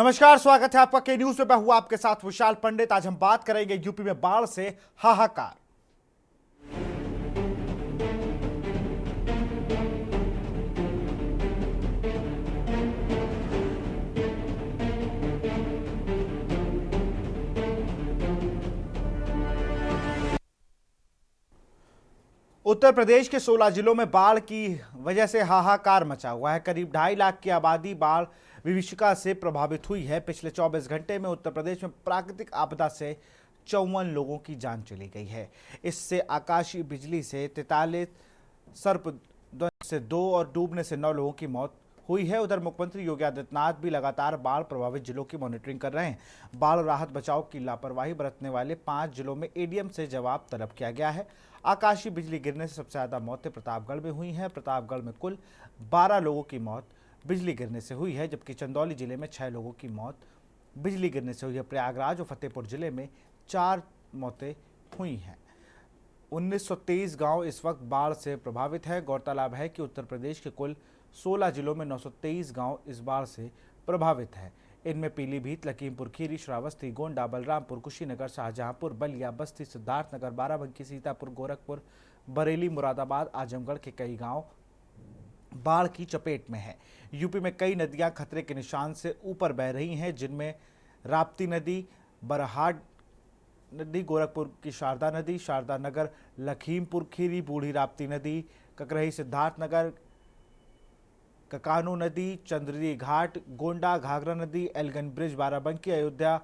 नमस्कार, स्वागत है आपका के न्यूज में। मैं हूं आपके साथ विशाल पंडित। आज हम बात करेंगे यूपी में बाढ़ से हाहाकार। उत्तर प्रदेश के 16 जिलों में बाढ़ की वजह से हाहाकार मचा हुआ है। करीब 2.5 लाख की आबादी बाढ़ विभीषिका से प्रभावित हुई है। पिछले 24 घंटे में उत्तर प्रदेश में प्राकृतिक आपदा से 54 लोगों की जान चली गई है। इससे आकाशीय बिजली से 43, सर्पदंश से 2 और डूबने से 9 लोगों की मौत हुई है। उधर मुख्यमंत्री योगी आदित्यनाथ भी लगातार बाढ़ प्रभावित जिलों की मॉनिटरिंग कर रहे हैं। बाढ़ और राहत बचाव की लापरवाही बरतने वाले 5 जिलों में एडीएम से जवाब तलब किया गया है। आकाशीय बिजली गिरने से सबसे ज्यादा मौतें प्रतापगढ़ में हुई हैं। प्रतापगढ़ में कुल 12 लोगों की मौत बिजली गिरने से हुई है, जबकि चंदौली जिले में 6 लोगों की मौत बिजली गिरने से हुई है। प्रयागराज और फतेहपुर जिले में 4 मौतें हुई हैं। 1923 गांव इस वक्त बाढ़ से प्रभावित है। गौरतलब है कि उत्तर प्रदेश के कुल 16 जिलों में 923 गांव इस बाढ़ से प्रभावित है। इनमें पीलीभीत, लखीमपुर खीरी, श्रावस्ती, गोंडा, बलरामपुर, कुशीनगर, शाहजहांपुर, बलिया, बस्ती, सिद्धार्थनगर, बाराबंकी, सीतापुर, गोरखपुर, बरेली, मुरादाबाद, आजमगढ़ के कई गांव बाढ़ की चपेट में हैं। यूपी में कई नदियां खतरे के निशान से ऊपर बह रही हैं, जिनमें राप्ती नदी, बरहाट नदी, गोरखपुर की शारदा नदी, शारदा नगर, लखीमपुर खीरी, बूढ़ी राप्ती नदी, ककरही, सिद्धार्थनगर, ककानो नदी, चंद्ररी घाट, गोंडा, घाघरा नदी, एल्गन ब्रिज, बाराबंकी, अयोध्या,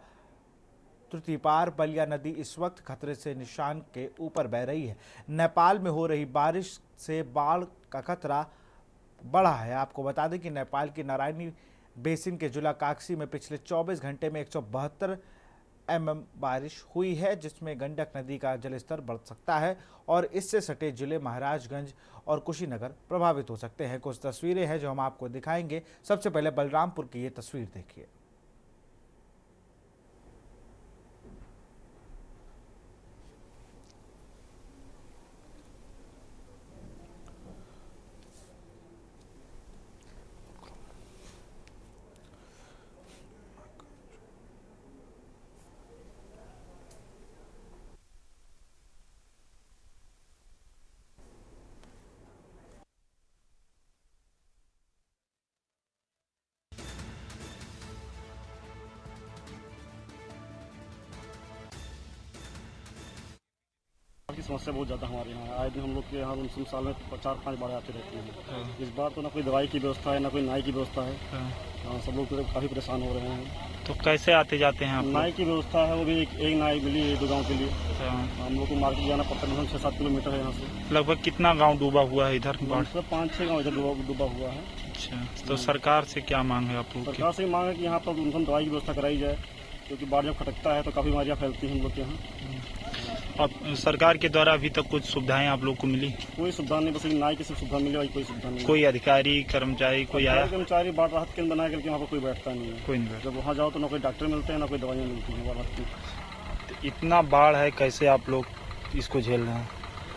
तृतीपार, बलिया नदी इस वक्त खतरे से निशान के ऊपर बह रही है। नेपाल में हो रही बारिश से बाढ़ का खतरा बढ़ा है। आपको बता दें कि नेपाल की नारायणी बेसिन के जिला काक्सी में पिछले 24 घंटे में 172 mm बारिश हुई है, जिसमें गंडक नदी का जलस्तर बढ़ सकता है और इससे सटे जिले महाराजगंज और कुशीनगर प्रभावित हो सकते हैं। कुछ तस्वीरें हैं जो हम आपको दिखाएंगे। सबसे पहले बलरामपुर की ये तस्वीर देखिए। की समस्या बहुत ज़्यादा हमारे यहाँ है। आए दिन हम लोग के यहाँ साल में 4-5 बार आते रहते हैं। इस बार तो ना कोई दवाई की व्यवस्था है, ना कोई नाई की व्यवस्था है। सब लोग काफ़ी परेशान हो रहे हैं। तो कैसे आते जाते हैं आप? नाई की व्यवस्था है, वो भी एक नाई मिली है 2 गाँव के लिए। हम लोग को मार्केट जाना पड़ता है, 6-7 किलोमीटर है यहाँ से। लगभग कितना गांव डूबा हुआ है इधर? 5-6 गाँव इधर डूबा हुआ है। अच्छा, तो सरकार से क्या मांग है आप लोग? सरकार से मांग है कि यहाँ पर दवाई की व्यवस्था कराई जाए, क्योंकि बाढ़ जब खटकता है तो काफ़ी बीमारियाँ फैलती हैं हम लोग के यहाँ। अब सरकार के द्वारा अभी तक कुछ सुविधाएं आप लोग को मिली? कोई सुविधा नहीं, बस नाई की सुविधा मिली और कोई सुविधा नहीं। कोई अधिकारी कर्मचारी कोई आया? कर्मचारी बाढ़ राहत केंद्र बना करके वहाँ पर कोई बैठता नहीं है। कोई नहीं। जब वहाँ जाओ तो ना कोई डॉक्टर मिलते हैं, ना कोई दवाइयाँ मिलती हैं बाढ़ की। तो इतना बाढ़ है, कैसे आप लोग इसको झेल रहे हैं?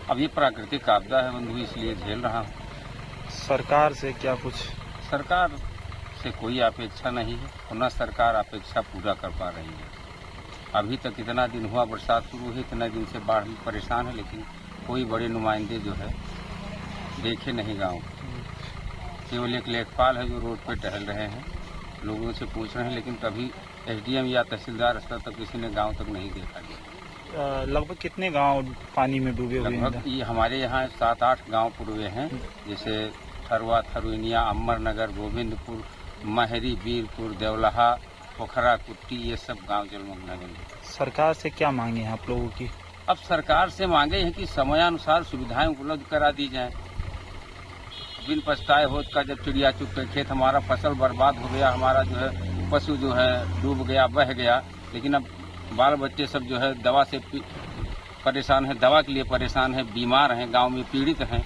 अब ये प्राकृतिक आपदा है बंधु, इसलिए झेल रहा हूँ। सरकार से क्या कुछ? सरकार से कोई अपेक्षा नहीं है और न सरकार अपेक्षा पूरा कर पा रही है। अभी तक इतना दिन हुआ बरसात शुरू हुई, इतना दिन से बाढ़ में परेशान है, लेकिन कोई बड़े नुमाइंदे जो है देखे नहीं गाँव। केवल एक लेखपाल है जो रोड पे टहल रहे हैं, लोगों से पूछ रहे हैं, लेकिन कभी एसडीएम या तहसीलदार स्तर तक किसी ने गाँव तक नहीं देखा गया। लगभग कितने गांव पानी में डूबे हुए हैं? लगभग ये हमारे यहाँ 7-8 गाँव पूर्वे हैं, जैसे थरवा, थरुनिया, अम्बरनगर, गोविंदपुर, महरी, वीरपुर, देवलहा, पोखरा, कुट्टी, ये सब गांव जलमग्न हैं। सरकार से क्या मांगे हैं आप लोगों की? अब सरकार से मांगे हैं कि समयानुसार सुविधाएं उपलब्ध करा दी जाएं। बिन पछताए होत का जब चिड़िया चुग के खेत, हमारा फसल बर्बाद हो गया, हमारा जो है पशु जो है डूब गया, बह गया, लेकिन अब बाल बच्चे सब जो है दवा से परेशान है, दवा के लिए परेशान है, बीमार हैं, गाँव में पीड़ित हैं।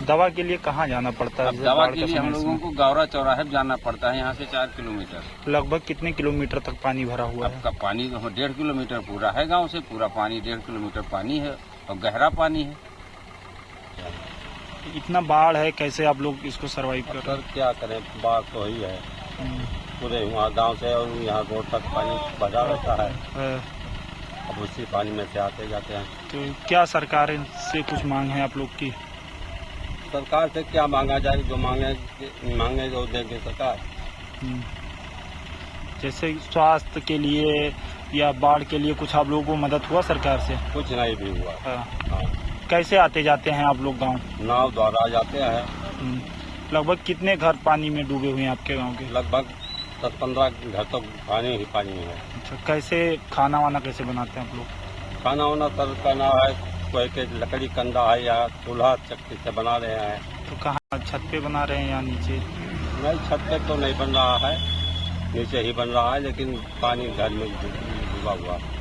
दवा के लिए कहाँ जाना पड़ता है? दवा के लिए हम लोगों को गौरा चौराहे जाना पड़ता है, यहाँ से 4 किलोमीटर। लगभग कितने किलोमीटर तक पानी भरा हुआ है? आपका पानी 1.5 किलोमीटर पूरा है, गांव से पूरा पानी 1.5 किलोमीटर पानी है और गहरा पानी है। इतना बाढ़ है, कैसे आप लोग इसको सर्वाइव कर रहे हैं? क्या करें, बाढ़ तो ही है। पूरे वहाँ गांव से और यहाँ रोड तक पानी भरा रहता है। अब उसी पानी में से आते जाते हैं। तो क्या सरकार से कुछ मांग है आप लोग की? सरकार से क्या मांगा जाए, जो मांगे जो देंगे सरकार। जैसे स्वास्थ्य के लिए या बाढ़ के लिए कुछ आप लोगों को मदद हुआ सरकार से? कुछ नहीं भी हुआ। हाँ। कैसे आते जाते हैं आप लोग गांव? नाव द्वारा जाते हैं। लगभग कितने घर पानी में डूबे हुए हैं आपके गांव के? लगभग 10-15 घर तो पानी ही पानी है। अच्छा, कैसे खाना वाना कैसे बनाते हैं आप लोग? खाना वाना तर करना है, कोई के लकड़ी कंधा है या चूल्हा चक्की से बना रहे हैं। तो कहाँ, छत पे बना रहे हैं या नीचे? नहीं, छत पे तो नहीं बन रहा है, नीचे ही बन रहा है, लेकिन पानी घर में डूबा हुआ है।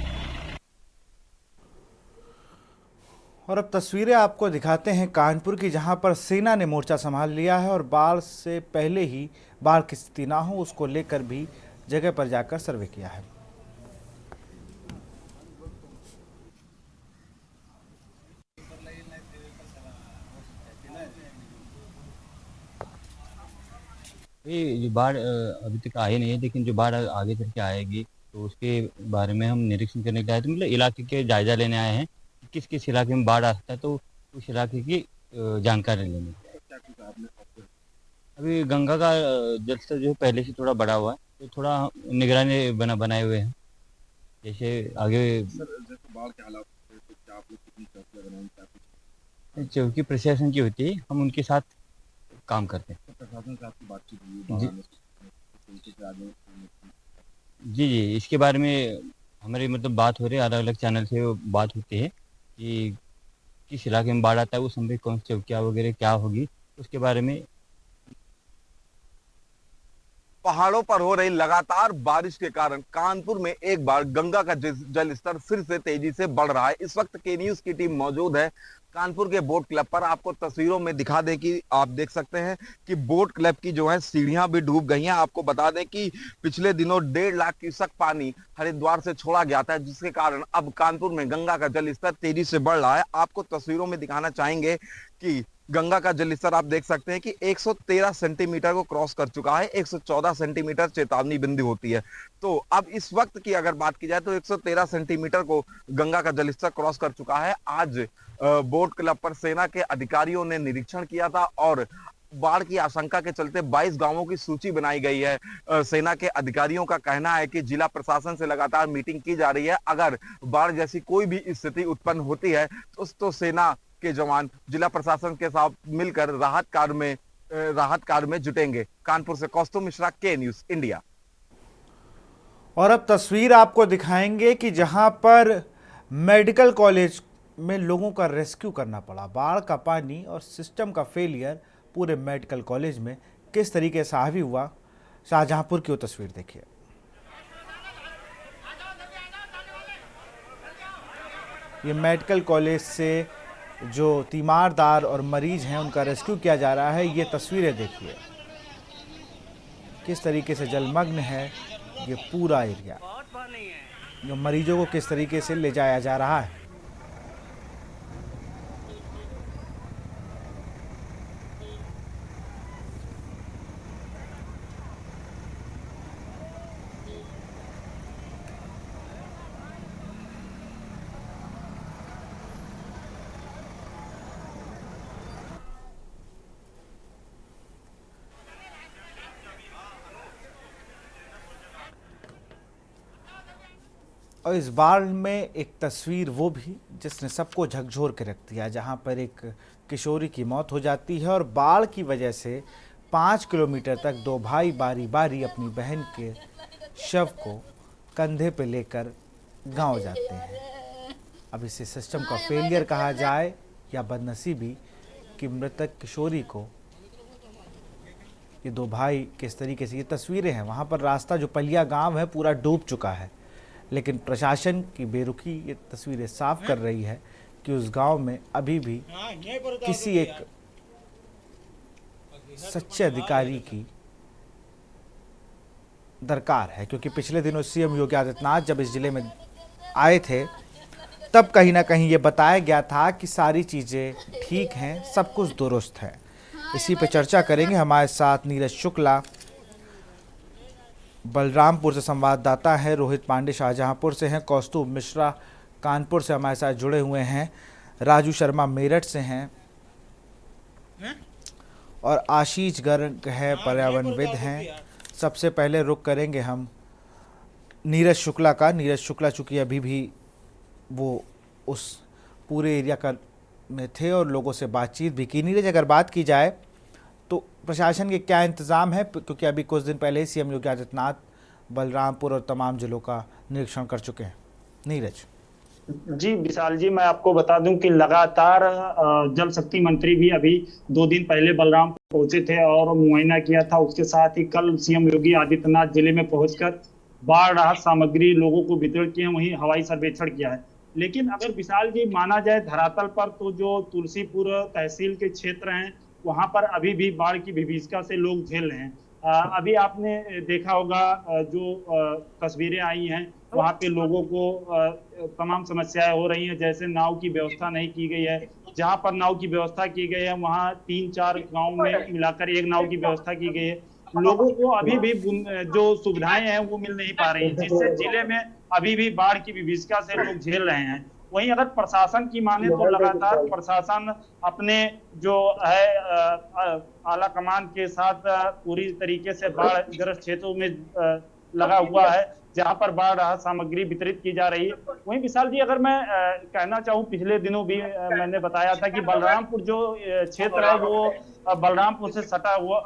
और अब तस्वीरें आपको दिखाते हैं कानपुर की, जहां पर सेना ने मोर्चा संभाल लिया है और बाढ़ से पहले ही बाढ़ की स्थिति ना हो उसको लेकर भी जगह पर जाकर सर्वे किया है। ये जो बाढ़ अभी तक आई नहीं है, लेकिन जो बाढ़ आगे चल के आएगी तो उसके बारे में हम निरीक्षण करने के आए, तो मतलब इलाके के जायजा लेने आए हैं कि किस किस इलाके में बाढ़ आता है, तो उस इलाके की जानकारी लेने। अभी गंगा का जलस्तर जो है पहले से थोड़ा बढ़ा हुआ है, तो थोड़ा निगरानी बनाए हुए हैं। जैसे आगे बाढ़ के हालात चौकी प्रशासन की होती है, हम उनके साथ काम करते हैं। प्रशासन से आपकी बातचीत हुई? जी, इसके बारे में हमारी मतलब बात हो रही है, अलग अलग चैनल से बात होती है कि किस इलाके में बाढ़ आता है, उस समय कौन सी चौकियाँ वगैरह क्या होगी, उसके बारे में। पहाड़ों पर हो रही लगातार बारिश के कारण कानपुर में एक बार गंगा का जल स्तर फिर से तेजी से बढ़ रहा है। इस वक्त के न्यूज की टीम मौजूद है कानपुर के बोट क्लब पर। आपको तस्वीरों में दिखा दें कि आप देख सकते हैं कि बोट क्लब की जो है सीढ़ियां भी डूब गई हैं। आपको बता दें कि पिछले दिनों 1.5 लाख क्यूसेक पानी हरिद्वार से छोड़ा गया था, जिसके कारण अब कानपुर में गंगा का जल स्तर तेजी से बढ़ रहा है। आपको तस्वीरों में दिखाना चाहेंगे कि गंगा का जल स्तर आप देख सकते हैं कि 113 सेंटीमीटर को क्रॉस कर चुका है। 114 सेंटीमीटर चेतावनी बिंदु होती है, तो अब इस वक्त की अगर बात की जाए तो 113 सेंटीमीटर को गंगा का जल स्तर क्रॉस कर चुका है। आज बोट क्लब पर सेना के अधिकारियों ने निरीक्षण किया था और बाढ़ की आशंका के चलते 22 गांवों की सूची बनाई गई है। सेना के अधिकारियों का कहना है कि जिला प्रशासन से लगातार मीटिंग की जा रही है। अगर बाढ़ जैसी कोई भी स्थिति उत्पन्न होती है तो सेना के जवान जिला प्रशासन के साथ मिलकर राहत कार्य में जुटेंगे। कानपुर से कौस्तुभ मिश्रा, के न्यूज इंडिया। और अब तस्वीर आपको दिखाएंगे कि जहां पर मेडिकल कॉलेज में लोगों का रेस्क्यू करना पड़ा। बाढ़ का पानी और सिस्टम का फेलियर पूरे मेडिकल कॉलेज में किस तरीके से हावी हुआ, शाहजहांपुर की वो तस्वीर देखिए। ये मेडिकल कॉलेज से जो तीमारदार और मरीज हैं उनका रेस्क्यू किया जा रहा है। ये तस्वीरें देखिए किस तरीके से जलमग्न है ये पूरा एरिया। जो मरीजों को किस तरीके से ले जाया जा रहा है। और इस बाढ़ में एक तस्वीर वो भी जिसने सबको झकझोर के रख दिया, जहां पर एक किशोरी की मौत हो जाती है और बाढ़ की वजह से 5 किलोमीटर तक दो भाई बारी बारी अपनी बहन के शव को कंधे पे लेकर गांव जाते हैं। अब इसे सिस्टम का फेलियर कहा जाए या बदनसीबी कि मृतक किशोरी को ये दो भाई किस तरीके से, ये तस्वीरें हैं वहाँ पर रास्ता जो पलिया गांव है पूरा डूब चुका है, लेकिन प्रशासन की बेरुखी ये तस्वीरें साफ कर रही है कि उस गांव में अभी भी किसी एक सच्चे अधिकारी की दरकार है। क्योंकि पिछले दिनों सीएम योगी आदित्यनाथ जब इस जिले में आए थे तब कहीं ना कहीं ये बताया गया था कि सारी चीज़ें ठीक हैं, सब कुछ दुरुस्त है। इसी पे चर्चा करेंगे, हमारे साथ नीरज शुक्ला बलरामपुर से संवाददाता है रोहित पांडे शाहजहांपुर से हैं, कौस्तुभ मिश्रा कानपुर से हमारे साथ जुड़े हुए हैं, राजू शर्मा मेरठ से हैं और आशीष गर्ग है पर्यावरणविद हैं। सबसे पहले रुख करेंगे हम नीरज शुक्ला का। नीरज शुक्ला चूँकि अभी भी वो उस पूरे एरिया का में थे और लोगों से बातचीत भी की। नीरज, अगर बात की जाए तो प्रशासन के क्या इंतज़ाम है, क्योंकि अभी कुछ दिन पहले ही सीएम योगी आदित्यनाथ बलरामपुर और तमाम जिलों का निरीक्षण कर चुके हैं। नीरज जी विशाल जी, मैं आपको बता दूं कि लगातार जल शक्ति मंत्री भी अभी 2 दिन पहले बलरामपुर पहुंचे थे और मुआयना किया था। उसके साथ ही कल सीएम योगी आदित्यनाथ जिले में पहुंचकर बाढ़ राहत सामग्री लोगों को वितरण किए, वहीं हवाई सर्वेक्षण किया है। लेकिन अगर विशाल जी माना जाए धरातल पर, तो जो तुलसीपुर तहसील के क्षेत्र हैं वहां पर अभी भी बाढ़ की विभीषिका से लोग झेल रहे हैं। अभी आपने देखा होगा जो तस्वीरें आई हैं, वहां पे लोगों को तमाम समस्याएं हो रही हैं, जैसे नाव की व्यवस्था नहीं की गई है। जहां पर नाव की व्यवस्था की गई है वहां 3-4 गांव में मिलाकर एक नाव की व्यवस्था की गई है। लोगों को अभी भी जो सुविधाएं हैं वो मिल नहीं पा रही, जिससे जिले में अभी भी बाढ़ की विभीषिका से लोग झेल रहे हैं। वहीं अगर प्रशासन की माने तो लगातार प्रशासन अपने जो है आला कमान के साथ पूरी तरीके से बाढ़ ग्रस्त क्षेत्रों में लगा हुआ है, जहां पर बाढ़ राहत सामग्री वितरित की जा रही है। वहीं विशाल जी, अगर मैं कहना चाहूँ, पिछले दिनों भी मैंने बताया था कि बलरामपुर जो क्षेत्र है वो बलरामपुर से सटा हुआ,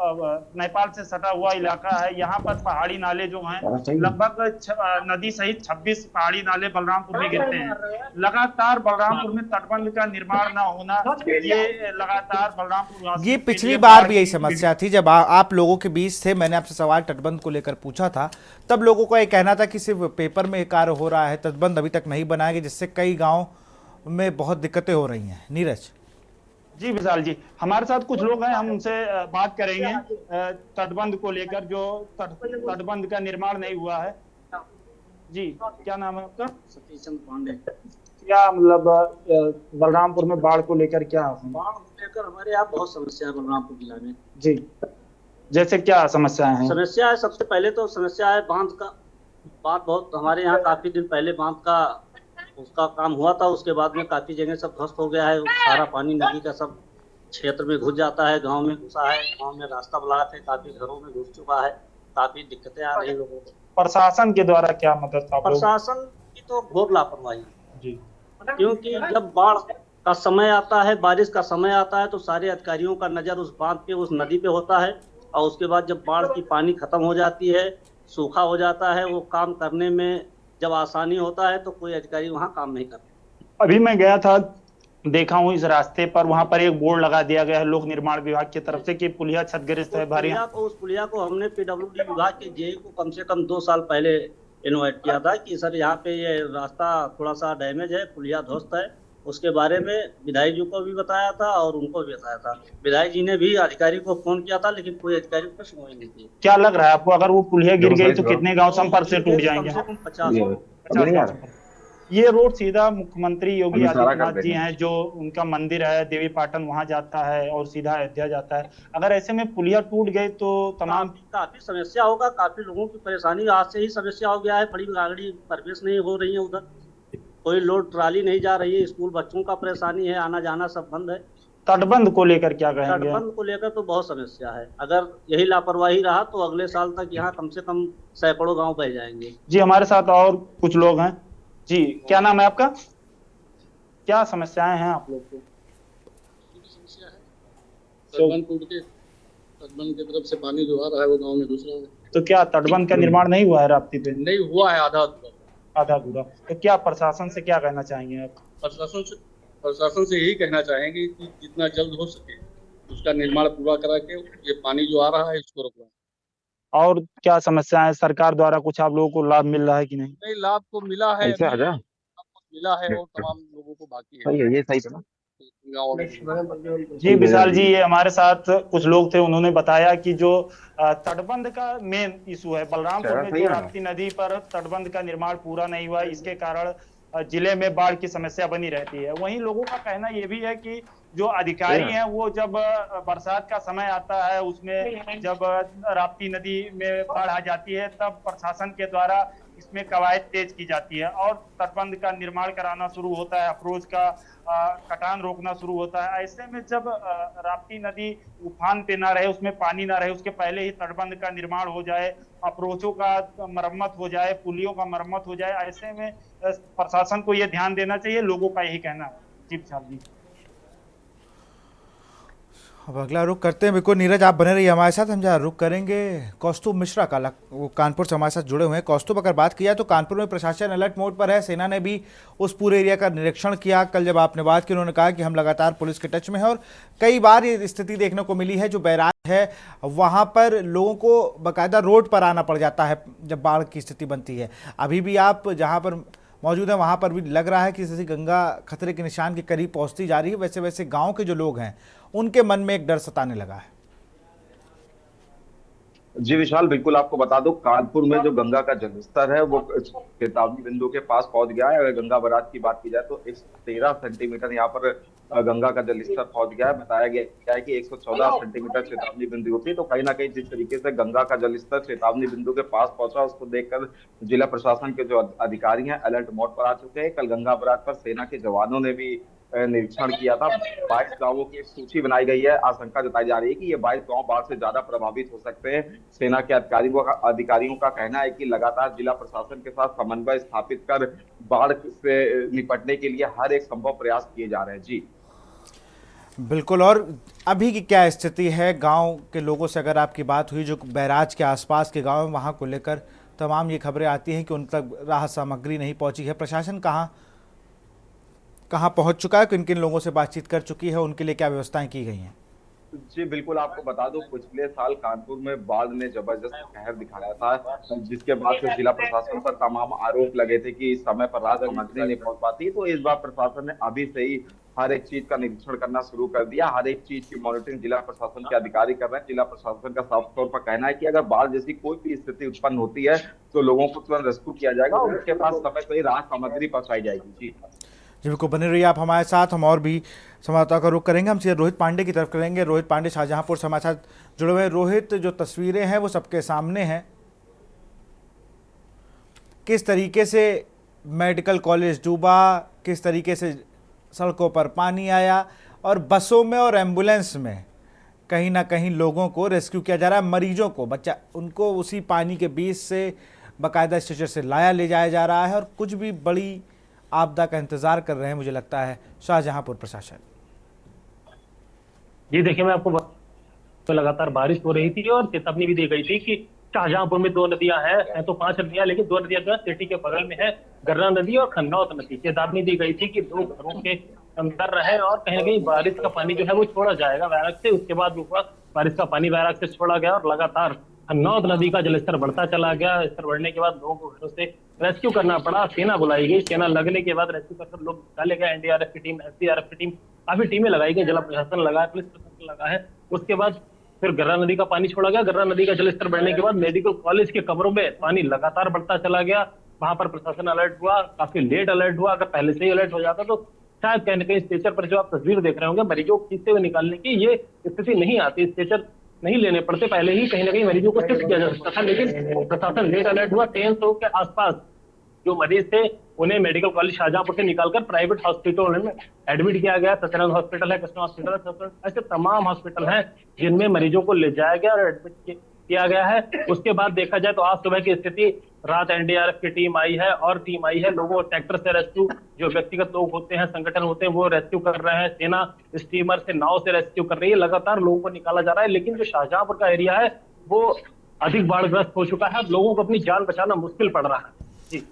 नेपाल से सटा हुआ इलाका है। यहाँ पर पहाड़ी नाले जो हैं, लगभग नदी सहित 26 पहाड़ी नाले बलरामपुर में गिरते हैं। लगातार बलरामपुर में तटबंध का निर्माण न होना, ये लगातार बलरामपुर, ये पिछली बार भी यही समस्या थी जब आप लोगों के बीच थे। मैंने आपसे सवाल तटबंध को लेकर पूछा था, तब लोगों का ये कहना था कि सिर्फ पेपर में कार्य हो रहा है, तटबंध अभी तक नहीं बनाया गया, जिससे कई गाँव में बहुत दिक्कतें हो रही हैं। नीरज जी विशाल जी, हमारे साथ कुछ लोग हैं, हम उनसे बात करेंगे तटबंध को लेकर, जो तटबंध का निर्माण नहीं हुआ है। जी, क्या नाम है आपका? सतीश चंद्र पांडे। क्या मतलब बलरामपुर में बाढ़ को लेकर क्या? बाढ़ को लेकर हमारे यहाँ बहुत समस्या है बलरामपुर जिला में। जी, जैसे क्या समस्याएं हैं? समस्या है, सबसे पहले तो समस्या है बांध का। बांध बहुत हमारे यहाँ काफी दिन पहले बांध का उसका काम हुआ था, उसके बाद में काफी जगह सब ध्वस्त हो गया है। सारा पानी नदी का सब क्षेत्र में घुस जाता है, गांव में घुसा है, गांव में रास्ता ब्लॉक है, काफी घरों में घुस चुका है, काफी दिक्कतें आ रही है लोगों को। प्रशासन के द्वारा क्या मदद? प्रशासन की तो घोर लापरवाही जी, क्योंकि जब बाढ़ का समय आता है, बारिश का समय आता है, तो सारे अधिकारियों का नजर उस बांध पे, उस नदी पे होता है, और उसके बाद जब बाढ़ की पानी खत्म हो जाती है, सूखा हो जाता है, वो काम करने में जब आसानी होता है तो कोई अधिकारी वहाँ काम नहीं करता। अभी मैं गया था, देखा हूँ इस रास्ते पर, वहाँ पर एक बोर्ड लगा दिया गया है लोक निर्माण विभाग की तरफ से कि पुलिया क्षतिग्रस्त है भारी। उस पुलिया को हमने पीडब्ल्यूडी विभाग के जेई को कम से कम 2 साल पहले इन्वाइट किया था कि सर यहाँ पे ये रास्ता थोड़ा सा डैमेज है, पुलिया ध्वस्त है। उसके बारे में विधायक जी को भी बताया था और उनको भी बताया था। विधायक जी ने भी अधिकारी को फोन किया था, लेकिन कोई अधिकारी को सुनवाई नहीं की। क्या लग रहा है आपको, अगर वो पुलिया गिर गई तो कितने गांव संपर्क से टूट जाएंगे? कम से कम 50। ये रोड सीधा मुख्यमंत्री योगी आदित्यनाथ जी हैं, जो उनका मंदिर है देवी पाटन, वहां जाता है और सीधा अयोध्या जाता है। अगर ऐसे में पुलिया टूट गई तो तमाम काफी समस्या होगा, काफी लोगों की परेशानी आज से ही समस्या हो गया है। बड़ी गाड़ी प्रवेश नहीं हो रही है, उधर कोई लोड ट्राली नहीं जा रही है, स्कूल बच्चों का परेशानी है, आना जाना सब बंद है। तटबंध को लेकर क्या कहेंगे? तटबंध को लेकर तो बहुत समस्या है। अगर यही लापरवाही रहा तो अगले साल तक यहाँ कम से कम सैकड़ों गांव बह जाएंगे। जी, हमारे साथ और कुछ लोग हैं। जी, क्या नाम है आपका? क्या समस्याएं हैं आप लोग को? समस्या है तटबंध टूट के, तटबंध की तरफ से पानी जो आ रहा है वो गांव में घुस रहा है। तो क्या तटबंध का निर्माण नहीं हुआ है राप्ती पे? नहीं हुआ है, आधा अधूरा। तो क्या प्रशासन से क्या कहना चाहेंगे आप? प्रशासन से यही कहना चाहेंगे कि जितना जल्द हो सके उसका निर्माण पूरा करा के ये पानी जो आ रहा है इसको रोकना। और क्या समस्या है? सरकार द्वारा कुछ आप लोगों को लाभ मिल रहा है कि नहीं? नहीं, लाभ तो मिला है, मिला है और तमाम लोगों को बाकी है। ये सही था। जी विशाल जी, ये हमारे साथ कुछ लोग थे, उन्होंने बताया कि जो तटबंध का मेन इशू है बलरामपुर में, जो राप्ती नदी पर तटबंध का निर्माण पूरा नहीं हुआ, इसके कारण जिले में बाढ़ की समस्या बनी रहती है। वहीं लोगों का कहना यह भी है कि जो अधिकारी हैं वो जब बरसात का समय आता है, उसमें जब राप्ती नदी में बाढ़ आ जाती है, तब प्रशासन के द्वारा इसमें कवायद तेज की जाती है और तटबंध का निर्माण कराना शुरू होता है, अप्रोच का कटान रोकना शुरू होता है। ऐसे में जब राप्ती नदी उफान पे ना रहे, उसमें पानी ना रहे, उसके पहले ही तटबंध का निर्माण हो जाए, अप्रोचों का मरम्मत हो जाए, पुलियों का मरम्मत हो जाए, ऐसे में प्रशासन को ये ध्यान देना चाहिए, लोगों का यही कहना है। जी विशाल जी। अब अगला रुख करते हैं। बिल्कुल नीरज, आप बने रहिए हमारे साथ। हम जहाँ रुख करेंगे कौस्तुभ मिश्रा का, वो कानपुर से हमारे साथ जुड़े हुए हैं। कौस्तुभ, अगर बात किया तो कानपुर में प्रशासन अलर्ट मोड पर है। सेना ने भी उस पूरे एरिया का निरीक्षण किया। कल जब आपने बात की, उन्होंने कहा कि हम लगातार पुलिस के टच में हैं और कई बार ये स्थिति देखने को मिली है, जो बैराज है वहाँ पर लोगों को बाकायदा रोड पर आना पड़ जाता है जब बाढ़ की स्थिति बनती है। अभी भी आप जहाँ पर मौजूद है वहाँ पर भी लग रहा है कि जैसे गंगा खतरे के निशान के करीब पहुँचती जा रही है, वैसे वैसे गाँव के जो लोग हैं उनके मन में एक डर सताने लगा है। जी विशाल, बिल्कुल आपको बता दो, कानपुर में जो गंगा का जलस्तर है वो चेतावनी बिंदु के पास पहुंच गया है। अगर गंगा बराज की बात की जाए तो 113 सेंटीमीटर यहाँ पर गंगा का जलस्तर पहुंच गया है। बताया गया है कि 114 सेंटीमीटर चेतावनी बिंदु होती है। तो कहीं ना कहीं जिस तरीके से गंगा का जलस्तर चेतावनी बिंदु के पास पहुंचा, उसको देखकर जिला प्रशासन के जो अधिकारी हैं अलर्ट मोड पर आ चुके हैं। कल गंगा बराज पर सेना के जवानों ने भी निरीक्षण किया था। 22 गांवों की एक सूची बनाई गई है। आशंका जताई जा रही है कि ये 22 गांव बाढ़ से ज्यादा प्रभावित हो सकते हैं। सेना के अधिकारियों का कहना है कि लगातार जिला प्रशासन के साथ समन्वय स्थापित कर बाढ़ से निपटने के लिए हर एक संभव प्रयास किए जा रहे हैं। जी बिल्कुल। और अभी की क्या स्थिति है गांव के लोगों से अगर आपकी बात हुई, जो बैराज के आसपास के गांव हैं, वहां को लेकर तमाम ये खबरें आती हैं कि उन तक राहत सामग्री नहीं पहुंची है। प्रशासन कहाँ पहुंच चुका है, किन किन लोगों से बातचीत कर चुकी है, उनके लिए क्या व्यवस्थाएं की गई हैं? जी बिल्कुल, आपको बता दूं, पिछले साल कानपुर में बाढ़ ने जबरदस्त कहर दिखाया था, जिसके बाद से जिला प्रशासन पर तमाम आरोप लगे थे कि इस समय पर राहत सामग्री नहीं पहुंच पाती। तो इस बार प्रशासन ने अभी से ही हर एक चीज का निरीक्षण करना शुरू कर दिया। हर एक चीज की मॉनिटरिंग जिला प्रशासन के अधिकारी कर रहे हैं। जिला प्रशासन का साफ तौर पर कहना है कि अगर बाढ़ जैसी कोई भी स्थिति उत्पन्न होती है तो लोगों को तुरंत रेस्क्यू किया जाएगा और उसके पास समय से ही राहत सामग्री पहुंचाई जाएगी। जी बिल्कुल, बने रहिए आप हमारे साथ। हम और भी संवाददाता का रुख करेंगे। हम सीधे रोहित पांडे की तरफ करेंगे। रोहित पांडे शाहजहांपुर से हमारे साथ जुड़े हुए हैं। रोहित, जो तस्वीरें हैं वो सबके सामने हैं, किस तरीके से मेडिकल कॉलेज डूबा, किस तरीके से सड़कों पर पानी आया और बसों में और एम्बुलेंस में कहीं ना कहीं लोगों को रेस्क्यू किया जा रहा है। मरीजों को उनको उसी पानी के बीच से बाकायदा स्ट्रेचर से ले जाया जा रहा है और कुछ भी बड़ी आपदा का इंतजार कर रहे हैं, मुझे लगता है, शाहजहांपुर प्रशासन। ये देखिए, मैं आपको तो लगातार बारिश हो रही थी और चेतावनी भी दी गई थी कि शाहजहांपुर में 2 नदियां हैं, तो 5 नदियां, लेकिन 2 नदियां जो सिटी के बगल में है, गर्रा नदी और खन्नौत नदी। चेतावनी दी गई थी कि लोग घरों के अंदर रहे और कहीं ना कहीं बारिश का पानी जो है वो छोड़ा जाएगा बैराज से। उसके बाद बारिश का पानी बैराज से छोड़ा गया और लगातार खन्नौत नदी का जलस्तर बढ़ता चला गया। स्तर बढ़ने के बाद लोगों को घरों से रेस्क्यू करना पड़ा। सेना बुलाई गई, सेना लगने के बाद रेस्क्यू कर लोग निकाले गए। एनडीआरएफ की टीम, एसडीआरएफ की टीम, काफी टीमें लगाई गई, जिला प्रशासन लगा है, पुलिस प्रशासन लगा है। उसके बाद फिर गर्रा नदी का पानी छोड़ा गया। गर्रा नदी का जलस्तर बढ़ने के बाद मेडिकल कॉलेज के कमरों में पानी लगातार बढ़ता चला गया। वहां पर प्रशासन अलर्ट हुआ, काफी लेट अलर्ट हुआ। अगर पहले से ही अलर्ट हो जाता तो शायद कहीं ना कहीं स्ट्रेचर पर जो आप तस्वीर देख रहे होंगे, मरीजों को खींचते हुए निकालने की ये स्थिति नहीं आती। स्ट्रेचर नहीं लेने पड़ते, पहले ही कहीं ना कहीं मरीजों को शिफ्ट किया जा सकता था। लेकिन प्रशासन लेट अलर्ट हुआ। 300 के आसपास जो मरीज थे उन्हें मेडिकल कॉलेज शाहजहांपुर से निकालकर प्राइवेट हॉस्पिटल में एडमिट किया गया। सत्यनारायण हॉस्पिटल है, कृष्णा हॉस्पिटल है, ऐसे तमाम हॉस्पिटल हैं जिनमें मरीजों को ले जाया गया और एडमिट किया गया है। उसके बाद देखा जाए तो आज सुबह की स्थिति, रात एनडीआरएफ की टीम आई है और टीम आई है, लोगों ट्रैक्टर से रेस्क्यू, जो व्यक्तिगत लोग होते हैं, संगठन होते हैं, वो रेस्क्यू कर रहे हैं। सेना स्टीमर से, नाव से रेस्क्यू कर रही है। लगातार लोगों को निकाला जा रहा है। लेकिन जो शाहजहांपुर का एरिया है वो अधिक बाढ़ग्रस्त हो चुका है। लोगों को अपनी जान बचाना मुश्किल पड़ रहा है। जी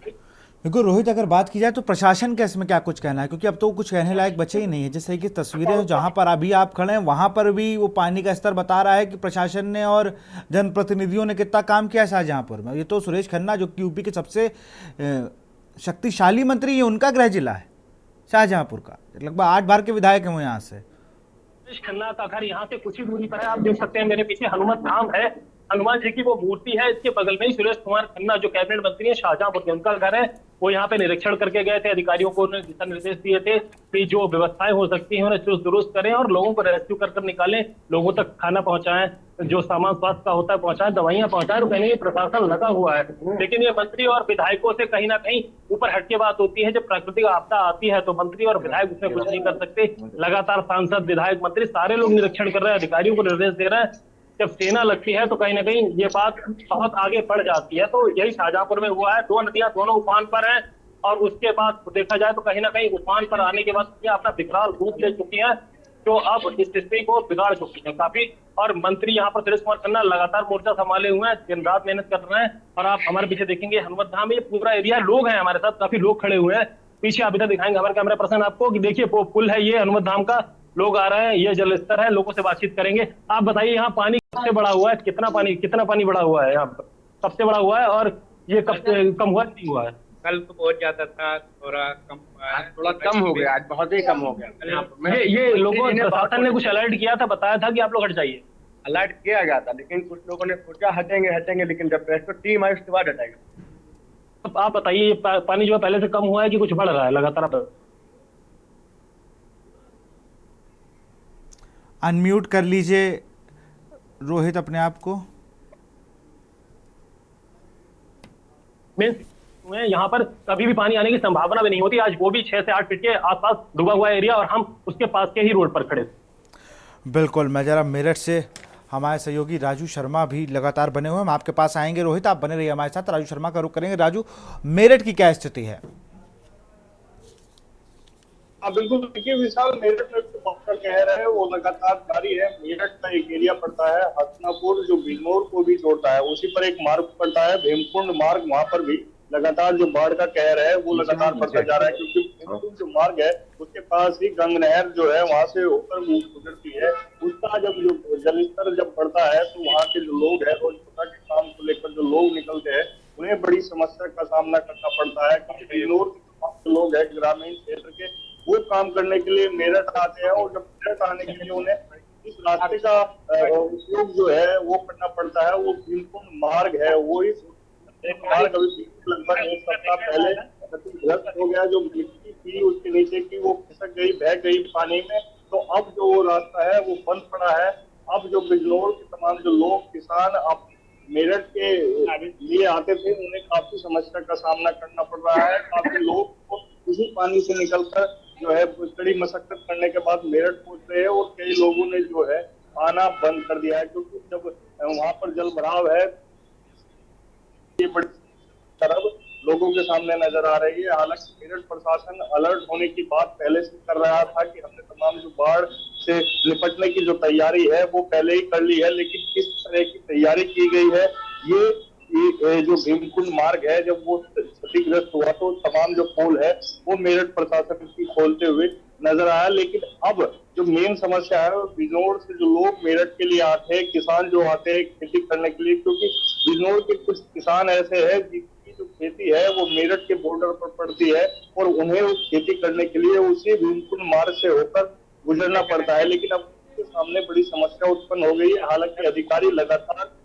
बिल्कुल रोहित, अगर बात की जाए तो प्रशासन का इसमें क्या कुछ कहना है, क्योंकि अब तो कुछ कहने लायक बचे ही नहीं है। जैसे कि तस्वीरें जहां पर अभी आप खड़े हैं वहां पर भी वो पानी का स्तर बता रहा है कि प्रशासन ने और जनप्रतिनिधियों ने कितना काम किया शाहजहांपुर में। ये तो सुरेश खन्ना, जो कि यूपी के सबसे शक्तिशाली मंत्री है, उनका गृह जिला है शाहजहांपुर का, लगभग 8 बार के विधायक हैं वो यहाँ से। सुरेश खन्ना का घर यहाँ से कुछ ही दूरी पर है। आप देख सकते हैं मेरे पीछे हनुमत धाम है, हनुमान जी की वो मूर्ति है, इसके बगल में ही सुरेश कुमार खन्ना जो कैबिनेट मंत्री है शाहजहांपुर के, उनका घर है। वो यहाँ पे निरीक्षण करके गए थे। अधिकारियों को उन्होंने दिशा निर्देश दिए थे कि जो व्यवस्थाएं हो सकती हैं उन्हें चुस्त दुरुस्त करें और लोगों को रेस्क्यू कर निकालें, लोगों तक खाना पहुंचाएं, जो सामान स्वास्थ्य का होता है पहुंचाएं, दवाइयां पहुंचाएं। तो कहने ये प्रशासन लगा हुआ है, लेकिन ये मंत्री और विधायकों से कहीं ना कहीं ऊपर हटके बात होती है। जब प्राकृतिक आपदा आती है तो मंत्री और विधायक उसमें कुछ नहीं कर सकते। लगातार सांसद, विधायक, मंत्री सारे लोग निरीक्षण कर रहे हैं, अधिकारियों को निर्देश दे रहे हैं। जब सेना लगती है तो कहीं ना कहीं ये बात बहुत आगे बढ़ जाती है। तो यही शाहजहांपुर में हुआ है, दो नदियां दोनों उफान पर हैं और उसके बाद देखा जाए तो कहीं ना कहीं उफान पर आने के बाद ये अपना विकराल रूप ले चुकी है, जो अब इस स्थिति को बिगाड़ चुकी है काफी। और मंत्री यहाँ पर सुरेश कुमार खन्ना लगातार मोर्चा संभाले हुए हैं, दिन रात मेहनत कर रहे हैं। और आप हमारे पीछे देखेंगे हनुमत धाम, ये पूरा एरिया, लोग हैं हमारे साथ, काफी लोग खड़े हुए हैं पीछे। आप इधर दिखाएंगे हमारे कैमरा पर्सन आपको कि देखिए वो पुल है, ये हनुमत धाम का, लोग आ रहे हैं, ये जल स्तर है, लोगों से बातचीत करेंगे। आप बताइए यहाँ पानी कब से बढ़ा हुआ है, कितना पानी बढ़ा हुआ है यहाँ पर, कब से बढ़ा हुआ है और ये कब से कम हुआ नहीं हुआ है? कल तो बहुत ज्यादा था, थोड़ा कम हुआ है, थोड़ा कम हो गया, आज बहुत ही कम हो गया। ये लोगों प्रशासन ने कुछ अलर्ट किया था, बताया था कि आप लोग हट जाइए। अलर्ट किया गया था, लेकिन कुछ लोगों ने सोचा हटेंगे, लेकिन जब रेस्क्यू टीम आई उसके बाद हटाएगा। अब आप बताइए ये पानी जो है पहले से कम हुआ है कि कुछ बढ़ रहा है लगातार? अनम्यूट कर लीजिए रोहित अपने आप को। यहाँ पर कभी भी पानी आने की संभावना भी नहीं होती। आज वो भी 6 से 8 फीट के आसपास डूबा हुआ एरिया और हम उसके पास के ही रोड पर खड़े। बिल्कुल, मैं जरा मेरठ से हमारे सहयोगी राजू शर्मा भी लगातार बने हुए हैं, हम आपके पास आएंगे। रोहित आप बने रहिए हमारे साथ, राजू शर्मा का रुख करेंगे। राजू, मेरठ की क्या स्थिति है? बिल्कुल, देखिए विशाल, मेरठ में जो कहर है वो लगातार जारी है। मेरठ का एक एरिया पड़ता है हसनापुर, जो बिजनौर को भी जोड़ता है, उसी पर एक मार्ग पड़ता है भेमकुंड मार्ग, वहां पर भी लगातार जो बाढ़ का कहर है वो लगातार बढ़ता जा रहा है, क्योंकि भेमकुंड जो मार्ग है उसके पास ही गंग नहर जो है वहां से होकर गुजरती है। उसका जब जो जलस्तर जब बढ़ता है तो वहाँ के जो लोग हैं रोजमर्रा के काम को लेकर जो लोग निकलते हैं उन्हें बड़ी समस्या का सामना करना पड़ता है, क्योंकि बिजनौर के लोग हैं ग्रामीण क्षेत्र के, वो काम करने के लिए मेरठ आते हैं और जब मेरठ आने के लिए उन्हें इस रास्ते का उपयोग जो है वो करना पड़ता है। वो भेमकुंड मार्ग है, वो इस मार्ग अभी लगभग 1 सप्ताह पहले क्षतिग्रस्त हो गया। जो मिट्टी थी उसके नीचे की वो खिसक गई, बह गई पानी में, तो अब जो वो रास्ता है वो बंद पड़ा है। अब जो बिजनौर के तमाम जो लोग, किसान अब मेरठ के लिए आते थे, उन्हें काफी समस्या का सामना करना पड़ रहा है। काफी लोग को उसी पानी से निकलकर जो है कड़ी मशक्कत करने के बाद मेरठ पहुंच रहे हैं और कई लोगों ने जो है आना बंद कर दिया है, क्योंकि जब वहां पर जल भराव है ये बड़ी तरफ लोगों के सामने नजर आ रही है। हालांकि मेरठ प्रशासन अलर्ट होने की बात पहले से कर रहा था कि हमने तमाम जो बाढ़ से निपटने की जो तैयारी है वो पहले ही कर ली है, लेकिन किस तरह की तैयारी की गई है, ये जो भेमकुंड मार्ग है जब वो क्षतिग्रस्त हुआ तो तमाम जो पोल है वो मेरठ प्रशासन की खोलते हुए नजर आया। लेकिन अब जो मेन समस्या है बिजनौर से जो लोग मेरठ के लिए आते हैं, किसान जो आते हैं खेती करने के लिए, क्योंकि बिजनौर के कुछ किसान ऐसे हैं जिनकी जो खेती है वो मेरठ के बॉर्डर पर पड़ती है और उन्हें खेती करने के लिए उसी भेमकुंड मार्ग से होकर गुजरना पड़ता है। लेकिन अब उनके सामने बड़ी समस्या उत्पन्न हो गई है। हालांकि अधिकारी लगातार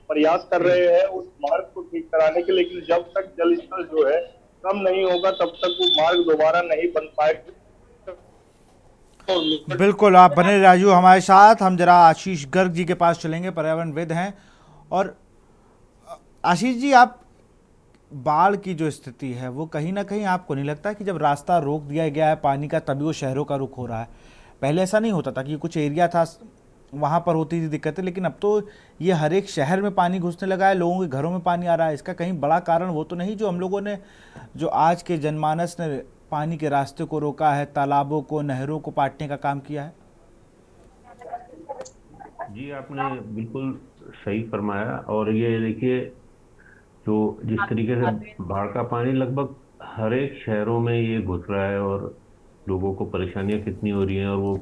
प्रयास कर रहे हैं उस मार्ग को ठीक कराने के, लेकिन जब तक जल स्तर जो है कम नहीं होगा तब तक वो मार्ग दोबारा नहीं बन पाएगा। बिल्कुल, आप बने राजू हमारे साथ। हम जरा आशीष गर्ग जी के पास चलेंगे, पर्यावरणविद हैं। और आशीष जी, आप बाढ़ की जो स्थिति है वो कहीं ना कहीं आपको नहीं लगता कि जब रास्ता रोक दिया गया है पानी का तभी वो शहरों का रुख हो रहा है? पहले ऐसा नहीं होता था कि कुछ एरिया था वहाँ पर होती थी दिक्कतें, लेकिन अब तो ये हर एक शहर में पानी घुसने लगा है, लोगों के घरों में पानी आ रहा है। इसका कहीं बड़ा कारण वो तो नहीं जो हम लोगों ने, जो आज के जनमानस ने पानी के रास्ते को रोका है, तालाबों को, नहरों को पाटने का काम किया है? जी, आपने बिल्कुल सही फरमाया। और ये देखिए, जो जिस तरीके से बाढ़ का पानी लगभग हर एक शहरों में ये घुस रहा है और लोगों को परेशानियां कितनी हो रही हैं, और वो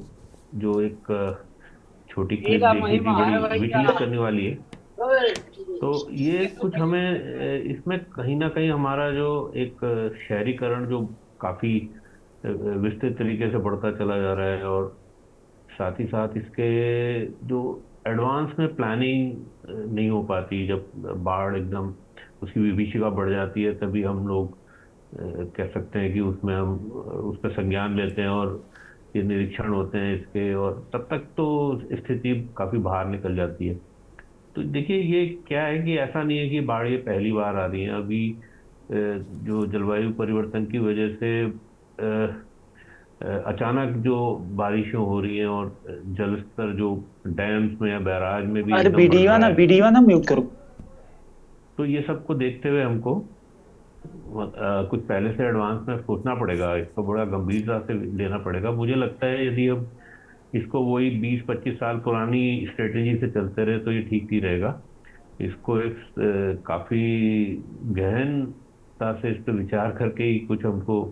जो एक छोटी क्लिप देखी थी बड़ी विचलित करने वाली है। तो ये कुछ हमें इसमें कहीं ना कहीं हमारा जो एक शहरीकरण जो काफी विस्तृत तरीके से बढ़ता चला जा रहा है, और साथ ही साथ इसके जो एडवांस में प्लानिंग नहीं हो पाती, जब बाढ़ एकदम उसकी विभीषिका बढ़ जाती है तभी हम लोग कह सकते हैं कि उसमें हम उस पर संज्ञान लेते हैं और ये निरीक्षण होते हैं इसके, और तब तक तो स्थिति काफ़ी बाहर निकल जाती है। तो देखिए ये क्या है कि ऐसा नहीं है कि बाढ़ ये पहली बार आ रही है। अभी जो जलवायु परिवर्तन की वजह से अचानक जो बारिशें हो रही हैं और जल स्तर जो डैम्स में या बैराज में भी अरे एकदम बढ़ रहा है, वीडियो ना म्यूट करो। तो ये सबको देखते हुए हमको कुछ पहले से एडवांस में सोचना पड़ेगा, इसको बड़ा गंभीरता से लेना पड़ेगा। मुझे लगता है यदि हम इसको वही 20-25 साल पुरानी स्ट्रेटेजी से चलते रहे तो ये ठीक ही रहेगा। इसको एक काफ़ी गहनता से इस पर विचार करके ही कुछ हमको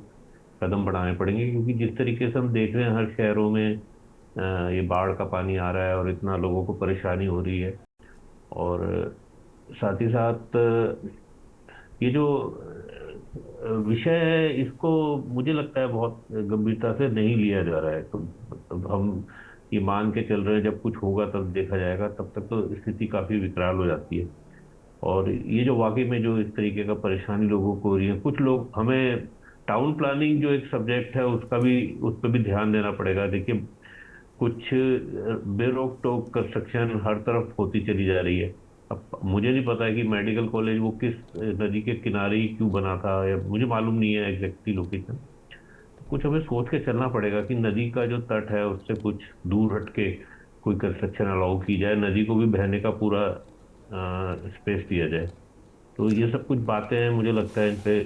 कदम बढ़ाने पड़ेंगे, क्योंकि जिस तरीके से हम देख रहे हैं हर शहरों में ये बाढ़ का पानी आ रहा है और इतना लोगों को परेशानी हो रही है, और साथ ही साथ ये जो विषय है इसको मुझे लगता है बहुत गंभीरता से नहीं लिया जा रहा है। तो हम ये मान के चल रहे हैं जब कुछ होगा तब देखा जाएगा, तब तक तो स्थिति काफ़ी विकराल हो जाती है। और ये जो वाकई में जो इस तरीके का परेशानी लोगों को हो रही है, कुछ लोग, हमें टाउन प्लानिंग जो एक सब्जेक्ट है उस पर भी ध्यान देना पड़ेगा। देखिए कुछ बेरोक टोक कंस्ट्रक्शन हर तरफ होती चली जा रही है। अब मुझे नहीं पता है कि मेडिकल कॉलेज वो किस नदी के किनारे ही क्यों बना था, या मुझे मालूम नहीं है एग्जैक्टली लोकेशन। कुछ हमें सोच के चलना पड़ेगा कि नदी का जो तट है उससे कुछ दूर हट के कोई कंस्ट्रक्शन अलाउ की जाए, नदी को भी बहने का पूरा स्पेस दिया जाए। तो ये सब कुछ बातें हैं, मुझे लगता है इन पे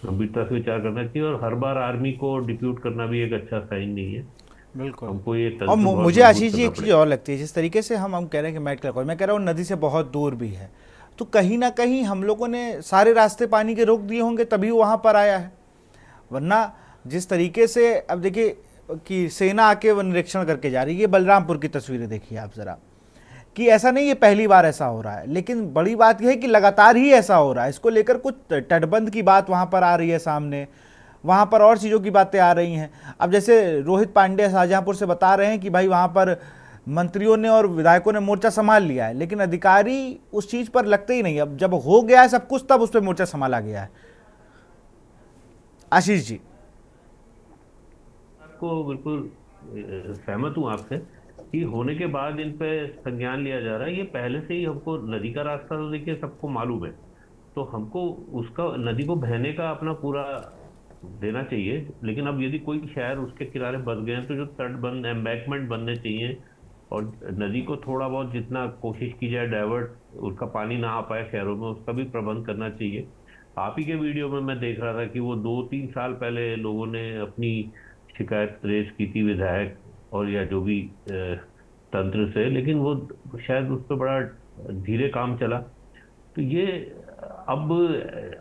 गंभीरता से विचार करना चाहिए। और हर बार आर्मी को डिप्यूट करना भी एक अच्छा साइन नहीं है। बिल्कुल। हमको ये और मुझे आशीष जी एक चीज़ और लगती है, जिस तरीके से हम कह रहे हैं कि मेडिकल कॉलेज, मैं कह रहा हूँ नदी से बहुत दूर भी है, तो कहीं ना कहीं हम लोगों ने सारे रास्ते पानी के रोक दिए होंगे तभी वहाँ पर आया है। वरना जिस तरीके से, अब देखिए कि सेना आके वो निरीक्षण करके जा रही है, बलरामपुर की तस्वीरें देखिए आप ज़रा, कि ऐसा नहीं ये पहली बार ऐसा हो रहा है, लेकिन बड़ी बात यह है कि लगातार ही ऐसा हो रहा है। इसको लेकर कुछ तटबंध की बात वहाँ पर आ रही है सामने, वहाँ पर और चीज़ों की बातें आ रही हैं। अब जैसे रोहित पांडे शाहजहांपुर से बता रहे हैं कि भाई वहाँ पर मंत्रियों ने और विधायकों ने मोर्चा संभाल लिया है, लेकिन अधिकारी उस चीज़ पर लगते ही नहीं। अब जब हो गया है सब कुछ तब उस पर मोर्चा संभाला गया है। आशीष जी, आपको बिल्कुल सहमत हूँ आपसे कि होने के बाद इन पे संज्ञान लिया जा रहा है। ये पहले से ही हमको नदी का रास्ता तो देखिए सबको मालूम है, तो हमको उसका नदी को बहने का अपना पूरा देना चाहिए। लेकिन अब यदि कोई शहर उसके किनारे बस गए हैं तो जो तटबंध एम्बैंकमेंट बनने चाहिए और नदी को थोड़ा बहुत जितना कोशिश की जाए डाइवर्ट उसका पानी ना आ पाए शहरों में, उसका भी प्रबंध करना चाहिए। आप ही के वीडियो में मैं देख रहा था कि वो 2-3 साल पहले लोगों ने अपनी शिकायत रेज की थी विधायक और या जो भी तंत्र से, लेकिन वो शायद उस पर बड़ा धीरे काम चला। तो ये अब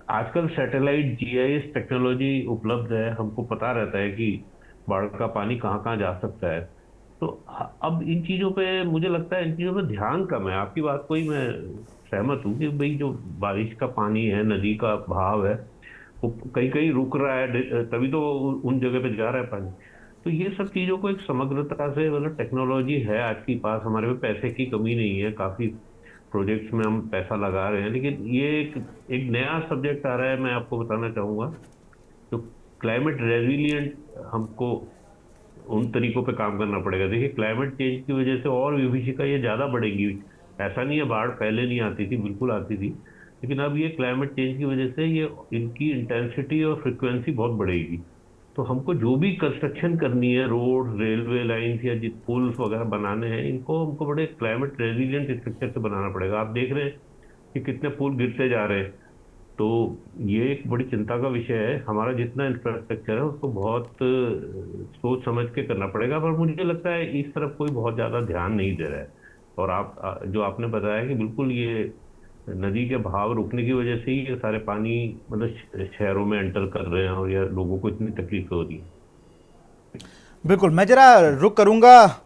आजकल सैटेलाइट GIS टेक्नोलॉजी उपलब्ध है, हमको पता रहता है कि बाढ़ का पानी कहाँ कहाँ जा सकता है। तो अब इन चीज़ों पे मुझे लगता है इन चीज़ों पे ध्यान कम है। आपकी बात को ही मैं सहमत हूँ कि भाई जो बारिश का पानी है, नदी का बहाव है, वो कहीं कहीं रुक रहा है, तभी तो उन जगह पे जा रहा है पानी। तो ये सब चीज़ों को एक समग्रता से, मतलब टेक्नोलॉजी है आज के पास, हमारे पे पैसे की कमी नहीं है, काफ़ी प्रोजेक्ट्स में हम पैसा लगा रहे हैं। लेकिन ये एक नया सब्जेक्ट आ रहा है, मैं आपको बताना चाहूँगा, तो क्लाइमेट रेजिलियंट हमको उन तरीकों पे काम करना पड़ेगा। देखिए क्लाइमेट चेंज की वजह से और विभीषिका ये ज़्यादा बढ़ेगी। ऐसा नहीं है बाढ़ पहले नहीं आती थी, बिल्कुल आती थी, लेकिन अब ये क्लाइमेट चेंज की वजह से ये इनकी इंटेंसिटी और फ्रिक्वेंसी बहुत बढ़ेगी। तो हमको जो भी कंस्ट्रक्शन करनी है, रोड, रेलवे लाइन्स या जित पुल्स वगैरह बनाने हैं, इनको हमको बड़े क्लाइमेट रेजिलियंट स्ट्रक्चर से बनाना पड़ेगा। आप देख रहे हैं कि कितने पुल गिरते जा रहे हैं, तो ये एक बड़ी चिंता का विषय है। हमारा जितना इंफ्रास्ट्रक्चर है उसको बहुत सोच समझ के करना पड़ेगा, पर मुझे लगता है इस तरफ कोई बहुत ज़्यादा ध्यान नहीं दे रहा है। और आप जो आपने बताया कि बिल्कुल ये नदी के बहाव रुकने की वजह से ही ये सारे पानी मतलब शहरों में एंटर कर रहे हैं और या लोगों को इतनी तकलीफ हो रही है। बिल्कुल, मैं जरा रुक करूंगा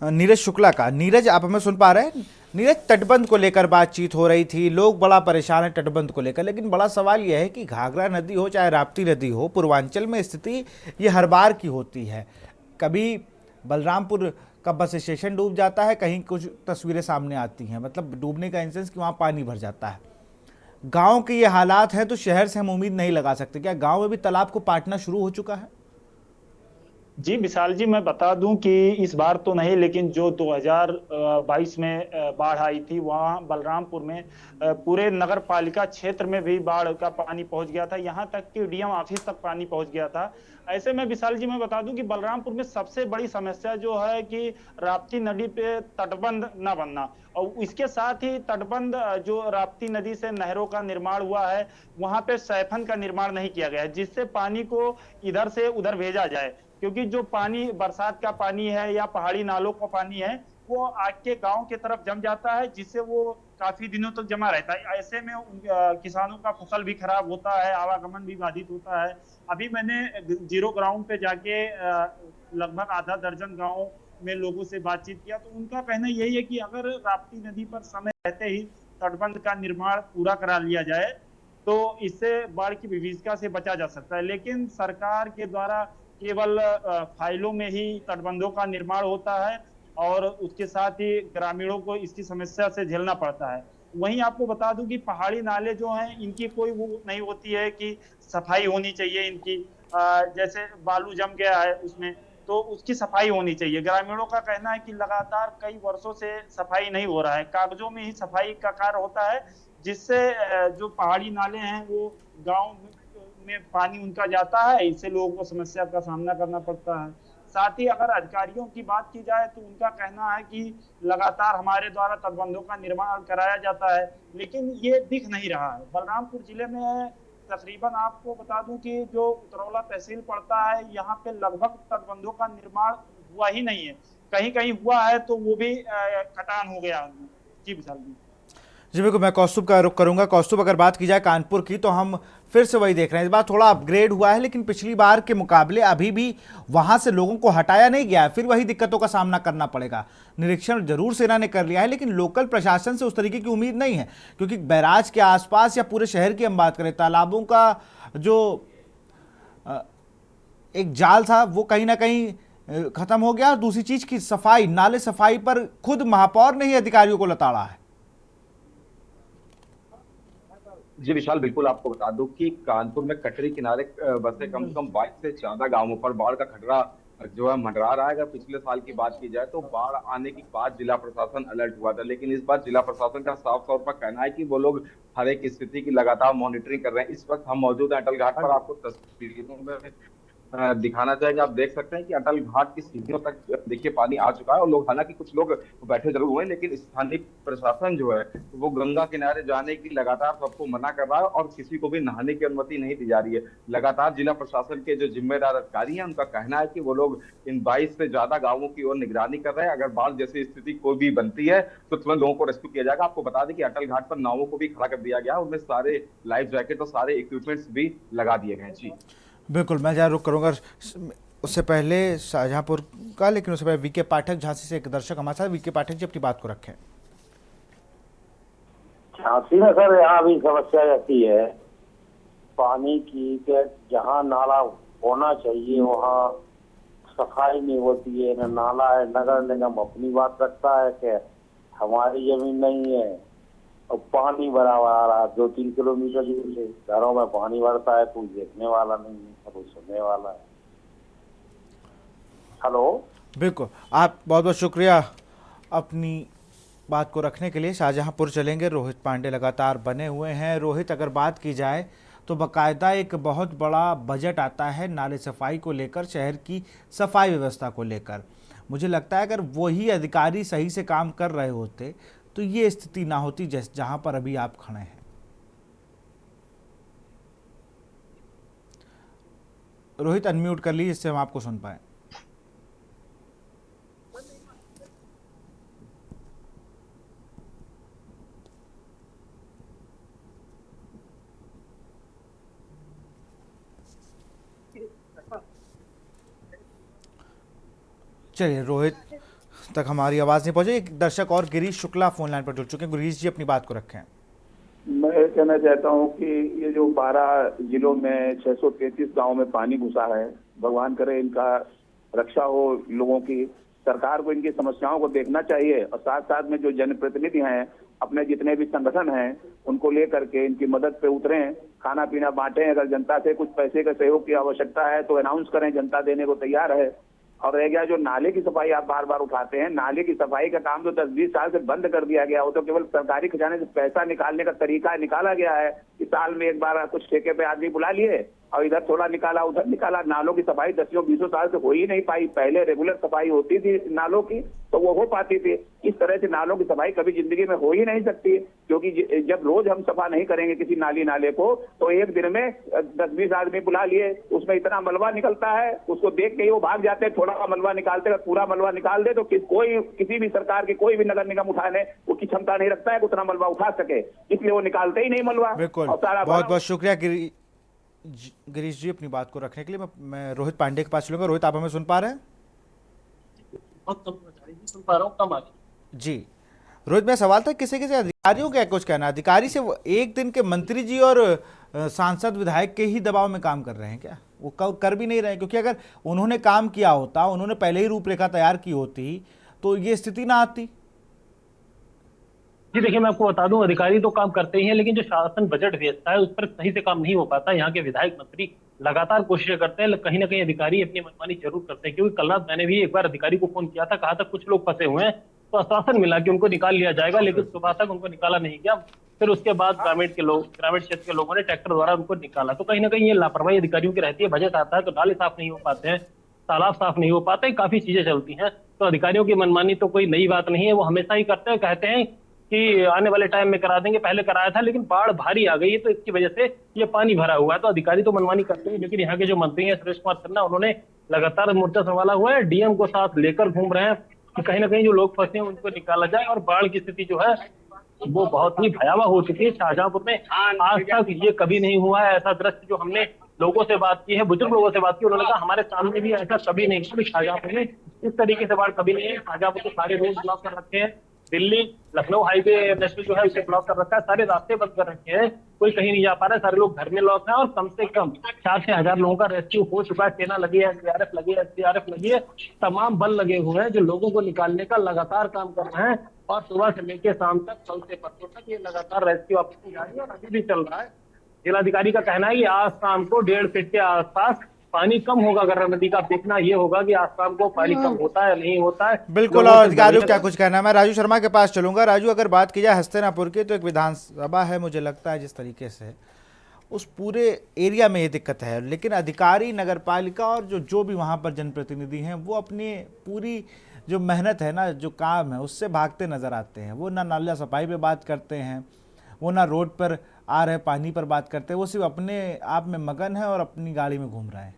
नीरज शुक्ला का। नीरज, आप हमें सुन पा रहे हैं? नीरज, तटबंध को लेकर बातचीत हो रही थी, लोग बड़ा परेशान है तटबंध को लेकर, लेकिन बड़ा सवाल यह है कि घाघरा नदी हो चाहे राप्ती नदी हो, पूर्वांचल में स्थिति ये हर बार की होती है। कभी बलरामपुर का बस स्टेशन डूब जाता है, कहीं कुछ तस्वीरें सामने आती हैं, मतलब डूबने का इंसेंस कि वहाँ पानी भर जाता है। गांव के ये हालात हैं तो शहर से हम उम्मीद नहीं लगा सकते। क्या गांव में भी तालाब को पाटना शुरू हो चुका है? जी विशाल जी, मैं बता दूं कि इस बार तो नहीं, लेकिन जो 2022 में बाढ़ आई थी, वहां बलरामपुर में पूरे नगर पालिका क्षेत्र में भी बाढ़ का पानी पहुंच गया था। यहां तक कि डीएम ऑफिस तक पानी पहुंच गया था। ऐसे में विशाल जी मैं बता दूं कि बलरामपुर में सबसे बड़ी समस्या जो है कि राप्ती नदी पे तटबंध न बनना, और इसके साथ ही तटबंध जो राप्ती नदी से नहरों का निर्माण हुआ है, वहां पे सैफन का निर्माण नहीं किया गया है, जिससे पानी को इधर से उधर भेजा जाए। क्योंकि जो पानी बरसात का पानी है या पहाड़ी नालों का पानी है, वो आके गांव के तरफ जम जाता है, जिससे वो काफी दिनों तक जमा रहता है। ऐसे में किसानों का फसल भी खराब होता है, आवागमन भी बाधित होता है। अभी मैंने जीरो ग्राउंड पे जाके लगभग आधा दर्जन गाँव में लोगों से बातचीत किया, तो उनका कहना यही है कि अगर राप्ती नदी पर समय रहते ही तटबंध का निर्माण पूरा करा लिया जाए तो इससे बाढ़ की विभीषिका से बचा जा सकता है। लेकिन सरकार के द्वारा केवल फाइलों में ही तटबंधों का निर्माण होता है और उसके साथ ही ग्रामीणों को इसकी समस्या से झेलना पड़ता है। वहीं आपको बता दूं कि पहाड़ी नाले जो हैं, इनकी कोई वो नहीं होती है कि सफाई होनी चाहिए इनकी। जैसे बालू जम गया है उसमें, तो उसकी सफाई होनी चाहिए। ग्रामीणों का कहना है कि लगातार कई वर्षों से सफाई नहीं हो रहा है, कागजों में ही सफाई का कार्य होता है, जिससे जो पहाड़ी नाले हैं वो गाँव में पानी उनका जाता है। इससे लोगों को समस्या का सामना करना पड़ता है। साथ ही अगर अधिकारियों की बात की जाए तो उनका कहना है कि लगातार हमारे द्वारा तटबंधों का निर्माण कराया जाता है, लेकिन ये दिख नहीं रहा है। बलरामपुर जिले में तकरीबन आपको बता दूं कि जो उतरौला तहसील पड़ता है, यहाँ पे लगभग तटबंधों का निर्माण हुआ ही नहीं है। कहीं कहीं हुआ है तो वो भी कटान हो गया। जी विशाल जी बिल्कुल, मैं कौस्तुभ का रुख करूंगा। कौस्तुभ, अगर बात की जाए कानपुर की तो हम फिर से वही देख रहे हैं। इस बार थोड़ा अपग्रेड हुआ है, लेकिन पिछली बार के मुकाबले अभी भी वहां से लोगों को हटाया नहीं गया है, फिर वही दिक्कतों का सामना करना पड़ेगा। निरीक्षण जरूर सेना ने कर लिया है, लेकिन लोकल प्रशासन से उस तरीके की उम्मीद नहीं है, क्योंकि बैराज के आसपास या पूरे शहर की हम बात करें, तालाबों का जो एक जाल था वो कहीं ना कहीं खत्म हो गया। और दूसरी चीज की सफाई, नाले सफाई पर खुद महापौर ने ही अधिकारियों को लताड़ा है। जी विशाल, बिल्कुल आपको बता दूं कि कानपुर में कटरी किनारे बसे कम से कम 22 से ज्यादा गांवों पर बाढ़ का खतरा जो है मंडरा रहा है। अगर पिछले साल की बात की जाए तो बाढ़ आने के बाद जिला प्रशासन अलर्ट हुआ था, लेकिन इस बार जिला प्रशासन का साफ तौर पर कहना है कि वो लोग हर एक स्थिति की लगातार मॉनिटरिंग कर रहे हैं। इस वक्त हम मौजूद हैं अटल घाट पर। आपको तस्वीरों में दिखाना चाहेंगे, आप देख सकते हैं कि अटल घाट की सीढ़ियों तक देखिए पानी आ चुका है, और लोग, हालांकि कुछ लोग बैठे जरूर हुए, लेकिन स्थानीय प्रशासन जो है वो गंगा किनारे जाने की लगातार सबको मना कर रहा है और किसी को भी नहाने की अनुमति नहीं दी जा रही है। लगातार जिला प्रशासन के जो जिम्मेदार अधिकारी हैं उनका कहना है कि वो लोग इन 22 से ज्यादा गाँवों की ओर निगरानी कर रहे हैं। अगर बाढ़ जैसी स्थिति कोई भी बनती है तो तुरंत लोगों को रेस्क्यू किया जाएगा। आपको बता दें कि अटल घाट पर नावों को भी खड़ा कर दिया गया, उनमें सारे लाइफ जैकेट और सारे इक्विपमेंट्स भी लगा दिए गए। जी बिल्कुल, मैं जहाँ रुक करूँगा उससे पहले शाहजहांपुर का, लेकिन उससे पहले वीके पाठक झांसी से एक दर्शक हमारे साथ। वीके पाठक जी, अपनी बात को रखें। झांसी में सर यहाँ भी समस्या रहती है पानी की, कि जहाँ नाला होना चाहिए वहाँ सफाई नहीं होती है, न नाला है। नगर निगम अपनी बात रखता है कि हमारी जमीन नहीं है, और पानी भरा हुआ आ रहा है 2-3 किलोमीटर दूर से। घरों में पानी भरता है, कोई देखने वाला नहीं है, कोई सुनने वाला है। हेलो, बिल्कुल, आप बहुत बहुत शुक्रिया अपनी बात को रखने के लिए। शाहजहांपुर चलेंगे, रोहित पांडे लगातार बने हुए हैं। रोहित, अगर बात की जाए तो बाकायदा एक बहुत बड़ा बजट आता है नाले सफाई को लेकर, शहर की सफाई व्यवस्था को लेकर। मुझे लगता है अगर वही अधिकारी सही से काम कर रहे होते तो ये स्थिति ना होती जहां पर अभी आप खड़े हैं। रोहित, अनम्यूट कर लीजिए जिससे हम आपको सुन पाए। चलिए, रोहित तक हमारी आवाज नहीं पहुंची। एक दर्शक और गिरीश शुक्ला फोन लाइन पर जुड़ चुके हैं। गिरीश जी, अपनी बात को रखें। मैं कहना चाहता हूं कि ये जो 12 जिलों में 633 गांव में पानी घुसा है, भगवान करे इनका रक्षा हो लोगों की। सरकार को इनकी समस्याओं को देखना चाहिए, और साथ साथ में जो जनप्रतिनिधि हैं अपने जितने भी संगठन हैं उनको लेकर के इनकी मदद पे उतरें, खाना पीना बांटें। अगर जनता से कुछ पैसे का सहयोग की आवश्यकता है तो अनाउंस करें, जनता देने को तैयार है। और रह गया जो नाले की सफाई आप बार बार उठाते हैं, नाले की सफाई का काम तो 10-20 साल से बंद कर दिया गया। वो तो केवल सरकारी खजाने से पैसा निकालने का तरीका निकाला गया है कि साल में एक बार कुछ ठेके पे आदमी बुला लिए और इधर थोड़ा निकाला उधर निकाला। नालों की सफाई 10-20 साल से हो ही नहीं पाई। पहले रेगुलर सफाई होती थी नालों की तो वो हो पाती थी। इस तरह से नालों की सफाई कभी जिंदगी में हो ही नहीं सकती, क्योंकि जब रोज हम सफा नहीं करेंगे किसी नाले को तो एक दिन में 10-20 आदमी बुला लिए, उसमें इतना मलबा निकलता है, उसको देख के ही वो भाग जाते हैं। थोड़ा मलबा निकालते, अगर पूरा मलबा निकाल दे तो किसी भी सरकार की कोई भी नगर निगम उठाने वो की क्षमता नहीं रखता है कि उतना मलबा उठा सके, इसलिए वो निकालते ही नहीं मलबा। बिल्कुल, बहुत बहुत शुक्रिया गिरीश जी अपनी बात को रखने के लिए। मैं रोहित पांडे के पास चलूंगा। रोहित, आप हमें सुन पा रहे हैं? सुन पा रहा हूँ, कम आ जी रोहित, मेरा सवाल था किसी अधिकारियों का कुछ कहना, अधिकारी से एक दिन के मंत्री जी और सांसद विधायक के ही दबाव में काम कर रहे हैं क्या? वो कर भी नहीं रहे हैं, क्योंकि अगर उन्होंने काम किया होता, उन्होंने पहले ही रूपरेखा तैयार की होती तो ये स्थिति ना आती। जी देखिए, मैं आपको बता दूं, अधिकारी तो काम करते ही हैं, लेकिन जो शासन बजट भेजता है उस पर सही से काम नहीं हो पाता। यहाँ के विधायक मंत्री लगातार कोशिशें करते हैं, कहीं ना कहीं अधिकारी अपनी मनमानी जरूर करते हैं। क्योंकि कल रात मैंने भी एक बार अधिकारी को फोन किया था, कहा था कुछ लोग फंसे हुए हैं, तो आश्वासन मिला कि उनको निकाल लिया जाएगा, लेकिन सुबह तक उनको निकाला नहीं गया। फिर उसके बाद ग्रामीण क्षेत्र के लोगों ने ट्रैक्टर द्वारा उनको निकाला। तो कहीं ना कहीं ये लापरवाही अधिकारियों की रहती है। बजट आता है तो नाले साफ नहीं हो पाते हैं, तालाब साफ नहीं हो पाते, काफी चीजें चलती हैं। तो अधिकारियों की मनमानी तो कोई नई बात नहीं है, वो हमेशा ही करते हैं। कहते हैं कि आने वाले टाइम में करा देंगे, पहले कराया था लेकिन बाढ़ भारी आ गई है तो इसकी वजह से ये पानी भरा हुआ है। तो अधिकारी तो मनमानी करते हैं, लेकिन यहाँ के जो मंत्री हैं सुरेश कुमार खन्ना, उन्होंने लगातार मोर्चा संभाला हुआ है, डीएम को साथ लेकर घूम रहे हैं कि कहीं ना कहीं जो लोग फंसे हैं उनको निकाला जाए। और बाढ़ की स्थिति जो है वो बहुत ही भयावह हो चुकी है शाहजहांपुर में। आज तक ये कभी नहीं हुआ है ऐसा दृश्य। जो हमने लोगों से बात की है, बुजुर्ग लोगों से बात की, उन्होंने कहा हमारे सामने भी ऐसा कभी नहीं हुआ। शाहजहांपुर में इस तरीके से बाढ़ कभी नहीं है। शाहजहांपुर के सारे रोड ब्लॉक कर रखे हैं, दिल्ली लखनऊ हाईवे नेशनल जो है उसे ब्लॉक कर रखा है, सारे रास्ते बंद कर रखे हैं, कोई कहीं नहीं जा पा रहा है, सारे लोग घर में लॉक हैं। और कम से कम 4 से 1000 लोगों का रेस्क्यू हो चुका है। सेना लगी है, एसडीआरएफ लगी है, एसडीआरएफ लगी है, तमाम बल लगे हुए हैं जो लोगों को निकालने का लगातार काम कर रहे हैं। और सुबह से लेकर शाम तक, कल से परसों तक ये लगातार रेस्क्यू ऑपरेशन जारी है और अभी भी चल रहा है। जिलाधिकारी का कहना है कि आज शाम को 1.5 फीट के आसपास पानी कम होगा गर्रा नदी का। देखना ये होगा कि आज शाम को पानी कम होता है नहीं होता है। बिल्कुल, और अधिकारियों क्या कुछ कहना है। मैं राजू शर्मा के पास चलूंगा। राजू, अगर बात की जाए हस्तिनापुर की, तो एक विधानसभा है, मुझे लगता है जिस तरीके से उस पूरे एरिया में ये दिक्कत है, लेकिन अधिकारी, नगरपालिका और जो भी वहाँ पर जनप्रतिनिधि हैं वो अपनी पूरी जो मेहनत है ना, जो काम है, उससे भागते नजर आते हैं। वो ना नाला सफाई पे बात करते हैं, वो ना रोड पर आ रहे पानी पर बात करते हैं, वो सिर्फ अपने आप में मगन है और अपनी गाड़ी में घूम रहे हैं।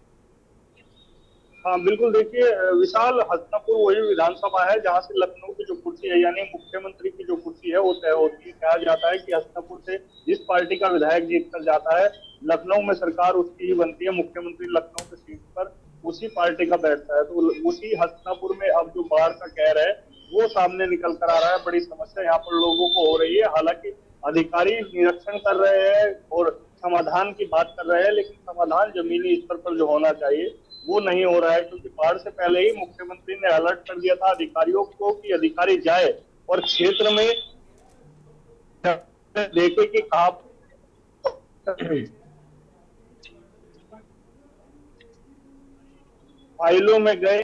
हाँ बिल्कुल, देखिए विशाल, हस्तिनापुर वही विधानसभा है जहाँ से लखनऊ की जो कुर्सी है, यानी मुख्यमंत्री की जो कुर्सी है वो तय होती है। कहा जाता है कि हस्तिनापुर से जिस पार्टी का विधायक जीत कर जाता है, लखनऊ में सरकार उसकी ही बनती है, मुख्यमंत्री लखनऊ की सीट पर उसी पार्टी का बैठता है। तो उसी हस्तिनापुर में अब जो बाढ़ का कहर है वो सामने निकल कर आ रहा है। बड़ी समस्या यहाँ पर लोगों को हो रही है। हालांकि अधिकारी निरीक्षण कर रहे हैं और समाधान की बात कर रहे हैं, लेकिन समाधान जमीनी स्तर पर जो होना चाहिए वो नहीं हो रहा है, क्योंकि बाढ़ से पहले ही मुख्यमंत्री ने अलर्ट कर दिया था अधिकारियों को कि अधिकारी जाए और क्षेत्र में देखे कि आप फाइलों में गए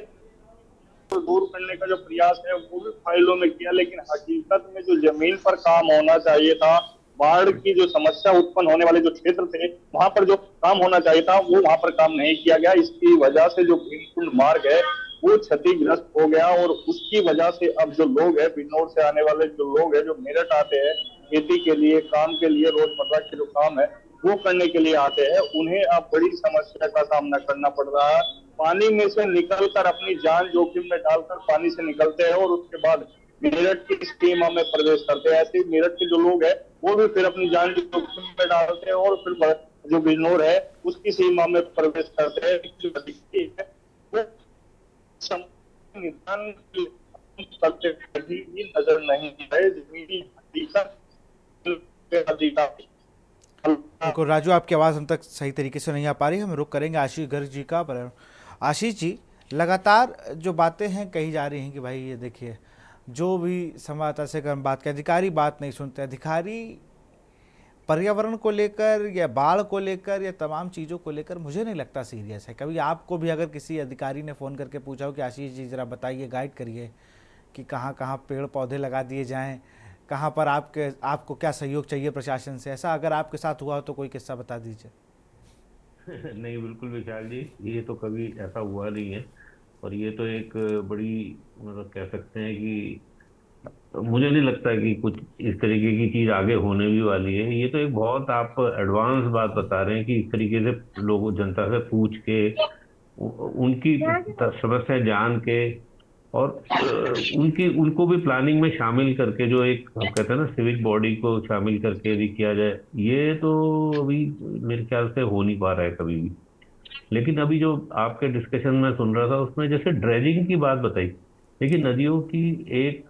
तो दूर करने का जो प्रयास है वो भी फाइलों में किया, लेकिन हकीकत में जो जमीन पर काम होना चाहिए था, बाढ़ की जो समस्या उत्पन्न होने वाले जो क्षेत्र थे वहां पर जो काम होना चाहिए था वो वहां पर काम नहीं किया गया। इसकी वजह से जो भीमकुंड मार्ग है वो क्षतिग्रस्त हो गया और उसकी वजह से अब जो लोग हैं, बिजनौर से आने वाले जो लोग हैं, जो मेरठ आते हैं खेती के लिए, काम के लिए, रोजमर्रा के जो काम है वो करने के लिए आते हैं, उन्हें अब बड़ी समस्या का सामना करना पड़ रहा है। पानी में से निकलकर अपनी जान जोखिम में डालकर पानी से निकलते हैं और उसके बाद मेरठ की सीमा में प्रवेश करते हैं। ऐसे मेरठ के जो लोग हैं वो भी फिर अपनी जान जोखिम में डालते हैं और फिर जो बिजनौर है उसकी सीमा में प्रवेश करते हैं। नजर नहीं है जमीनी देखो राजू, आपकी आवाज़ हम तक सही तरीके से नहीं आ पा रही, हम रुक करेंगे आशीष गर्ग जी का। पर आशीष जी, लगातार जो बातें हैं कही जा रही हैं कि भाई ये देखिए जो भी संवाददाता से अगर हम बात करें, अधिकारी बात नहीं सुनते। अधिकारी पर्यावरण को लेकर या बाढ़ को लेकर या तमाम चीज़ों को लेकर मुझे नहीं लगता सीरियस है। कभी आपको भी अगर किसी अधिकारी ने फ़ोन करके पूछा हो कि आशीष जी ज़रा बताइए, गाइड करिए कि कहाँ कहाँ पेड़ पौधे लगा दिए जाएं, कहाँ पर आपको क्या सहयोग चाहिए प्रशासन से, ऐसा अगर आपके साथ हुआ हो तो कोई किस्सा बता दीजिए। नहीं, बिल्कुल विशाल जी, ये तो कभी ऐसा हुआ नहीं है। और ये तो एक बड़ी, मतलब कह सकते हैं कि मुझे नहीं लगता कि कुछ इस तरीके की चीज आगे होने भी वाली है। ये तो एक बहुत आप एडवांस बात बता रहे हैं कि इस तरीके से लोगों, जनता से पूछ के, उनकी समस्या जान के, और उनको भी प्लानिंग में शामिल करके, जो एक हम कहते हैं ना सिविक बॉडी को शामिल करके यदि किया जाए, ये तो अभी मेरे ख्याल से हो नहीं पा रहा है कभी भी। लेकिन अभी जो आपके डिस्कशन में सुन रहा था, उसमें जैसे ड्रेजिंग की बात बताई, देखिए नदियों की एक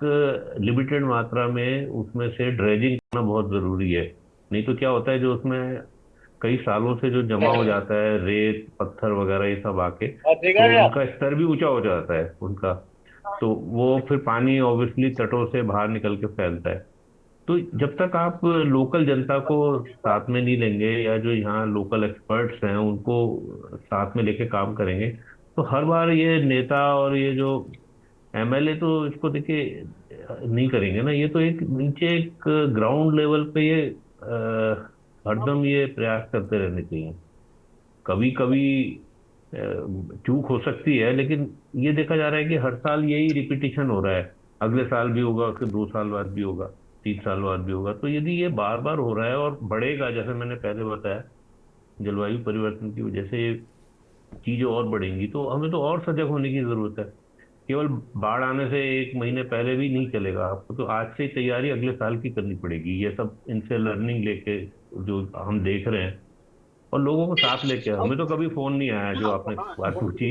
लिमिटेड मात्रा में उसमें से ड्रेजिंग करना बहुत जरूरी है। नहीं तो क्या होता है, जो उसमें कई सालों से जो जमा हो जाता है रेत पत्थर वगैरह ये सब आके, तो उनका स्तर भी ऊंचा हो जाता है उनका, तो वो फिर पानी ऑब्वियसली तटों से बाहर निकल के फैलता है। तो जब तक आप लोकल जनता को साथ में नहीं लेंगे, या जो यहाँ लोकल एक्सपर्ट्स हैं उनको साथ में लेके काम करेंगे, तो हर बार ये नेता और ये जो एमएलए तो इसको देखिए नहीं करेंगे ना। ये तो एक नीचे एक ग्राउंड लेवल पे ये हरदम ये प्रयास करते रहने चाहिए। कभी कभी चूक हो सकती है, लेकिन ये देखा जा रहा है कि हर साल यही रिपीटिशन हो रहा है। अगले साल भी होगा, फिर 2 साल बाद भी होगा, 3 साल बाद भी होगा। तो यदि ये बार बार हो रहा है और बढ़ेगा, जैसे मैंने पहले बताया, जलवायु परिवर्तन की वजह से ये चीजें और बढ़ेंगी, तो हमें तो और सजग होने की जरूरत है। केवल बाढ़ आने से 1 महीने पहले भी नहीं चलेगा, आपको तो आज से ही तैयारी अगले साल की करनी पड़ेगी। ये सब इनसे लर्निंग लेके जो हम देख रहे हैं, और लोगों को साथ लेके। हमें तो कभी फोन नहीं आया जो आपने बात पूछी,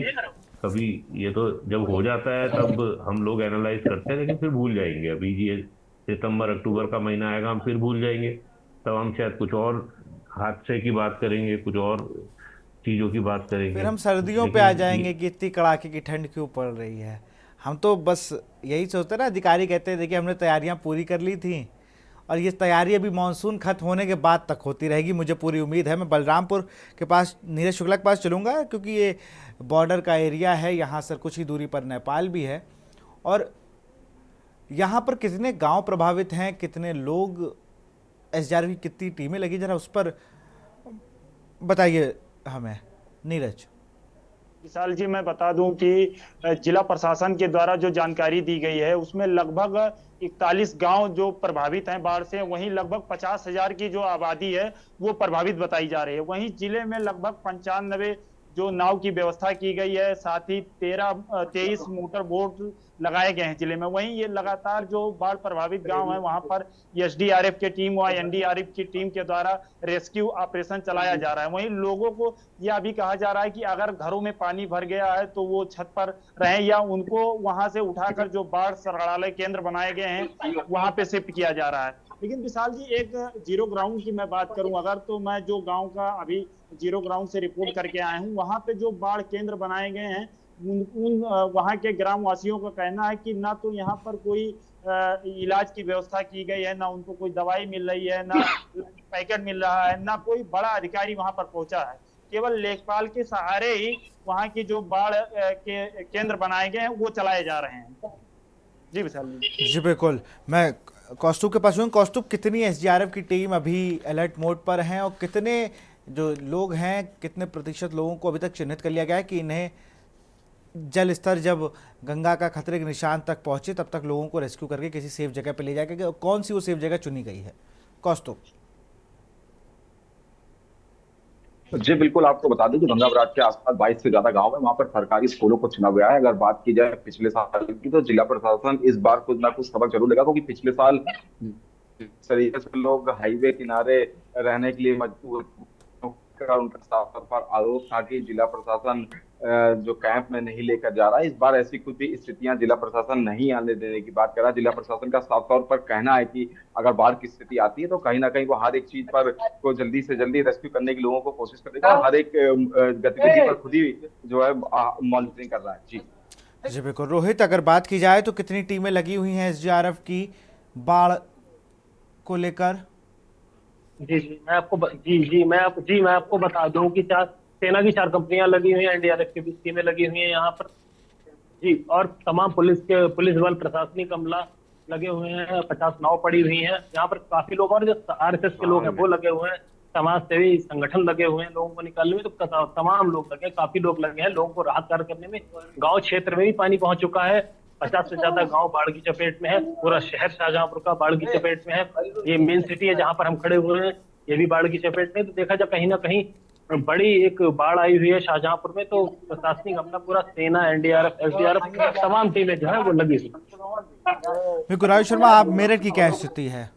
कभी। ये तो जब हो जाता है तब हम लोग एनालाइज करते हैं, लेकिन फिर भूल जाएंगे। अभी ये सितंबर अक्टूबर का महीना आएगा, हम फिर भूल जाएंगे। तब हम शायद कुछ और हादसे की बात करेंगे, कुछ और चीजों की बात करेंगे। फिर हम सर्दियों पे आ जाएंगे कि इतनी कड़ाके की ठंड क्यों पड़ रही है। हम तो बस यही सोचते ना, अधिकारी कहते हैं देखिए हमने तैयारियां पूरी कर ली थी, और ये तैयारी अभी मानसून खत्म होने के बाद तक होती रहेगी, मुझे पूरी उम्मीद है। मैं बलरामपुर के पास नीरज शुक्ला के पास चलूँगा, क्योंकि ये बॉर्डर का एरिया है, यहाँ से कुछ ही दूरी पर नेपाल भी है। और यहाँ पर कितने गांव प्रभावित हैं, कितने लोग, एसडीआरएफ की कितनी टीमें लगी, जरा उस पर बताइए हमें नीरज। विशाल जी, मैं बता दूं कि जिला प्रशासन के द्वारा जो जानकारी दी गई है उसमें लगभग 41 गांव जो प्रभावित हैं बाढ़ से, वहीं लगभग 50,000 की जो आबादी है वो प्रभावित बताई जा रही है। वहीं जिले में लगभग 95 जो नाव की व्यवस्था की गई है, साथ ही 23 मोटर बोट लगाए गए हैं जिले में। वहीं ये लगातार जो बाढ़ प्रभावित गांव है वहां पर एसडीआरएफ की टीम व एनडीआरएफ की टीम के द्वारा रेस्क्यू ऑपरेशन चलाया जा रहा है। वहीं लोगों को यह भी कहा जा रहा है कि अगर घरों में पानी भर गया है तो वो छत पर रहें, या उनको वहां से उठाकर जो बाढ़ संग्रहालय केंद्र बनाए गए हैं वहां पे शिफ्ट किया जा रहा है। लेकिन विशाल जी, एक जीरो ग्राउंड की मैं बात करूं अगर, तो मैं जो गांव का अभी जीरो ग्राउंड से रिपोर्ट करके आया हूं, वहां पे जो बाढ़ केंद्र बनाए गए हैं, उन वहां के ग्राम वासियों का कहना है कि ना तो यहाँ पर कोई इलाज की व्यवस्था की गई है, ना उनको कोई दवाई मिल रही है, ना पैकेट मिल रहा है, ना कोई बड़ा अधिकारी वहां पर पहुंचा है। केवल लेखपाल के सहारे ही वहां की जो बाढ़ के केंद्र बनाए गए हैं वो चलाए जा रहे हैं। जी विशाल जी बिल्कुल। मैं कौस्तुभ के पास हूँ। कौस्तुभ, कितनी एसडीआरएफ की टीम अभी अलर्ट मोड पर है, और कितने जो लोग हैं, कितने प्रतिशत लोगों को अभी तक चिन्हित कर लिया गया है कि इन्हें जल स्तर जब गंगा का खतरे के निशान तक पहुंचे तब तक लोगों को रेस्क्यू करके किसी सेफ जगह पर ले जाएगा? कौन सी वो सेफ जगह चुनी गई है कौस्तुभ? जी बिल्कुल, आपको बता दें कि गंगा बराज के आसपास 22 से ज्यादा गांव है, वहां पर सरकारी स्कूलों को चुना गया है। अगर बात की जाए पिछले साल की, तो जिला प्रशासन इस बार कुछ ना कुछ सबक जरूर लेगा, क्योंकि पिछले साल तरीके से लोग हाईवे किनारे रहने के लिए मजबूर, उनका साफ तौर पर आरोप था कि जिला प्रशासन जो कैंप में नहीं लेकर जा रहा है। इस बार ऐसी कुछ भी स्थितियां जिला प्रशासन नहीं आने देने की बात कर रहा है। जिला प्रशासन का साफ तौर पर कहना है कि अगर बाढ़ की स्थिति आती है तो कहीं ना कहीं वो हर एक चीज पर को जल्दी से जल्दी रेस्क्यू करने की लोगों को कोशिश करेगा, और हर एक गतिविधि पर खुद ही जो है मॉनिटरिंग कर रहा है। जी जी बिल्कुल रोहित, अगर बात की जाए तो कितनी टीमें लगी हुई हैं एसडीआरएफ की बाढ़ को लेकर? मैं आपको बता दूं कि सेना की 4 कंपनियां लगी हुई हैं, एनडीआरएफ की 20 टीमें लगी हुई हैं यहाँ पर जी, और तमाम पुलिस बल प्रशासनिक अमला लगे हुए हैं, 50 नाव पड़ी हुई हैं यहाँ पर। काफी लोग और जो आरएसएस के लोग हैं वो लगे हुए हैं, समाज सेवी संगठन लगे हुए हैं लोगों को निकालने में, तो तमाम लोग लगे, काफी लोग लगे हैं लोगों को राहत कार्य करने में। गांव क्षेत्र में भी पानी पहुंच चुका है, 50 से ज्यादा गांव बाढ़ की चपेट में है, पूरा शहर शाहजहांपुर का बाढ़ की चपेट में है। ये मेन सिटी है जहां पर हम खड़े हुए हैं, ये भी बाढ़ की चपेट में। तो देखा जाए कहीं ना कहीं बड़ी एक बाढ़ आई हुई है शाहजहांपुर में, तो प्रशासनिक अपना पूरा सेना, एनडीआरएफ, एसडीआरएफ तमाम टीमें जो है वो लगी हुई। बिल्कुल राजू शर्मा, आप मेरठ की क्या स्थिति है?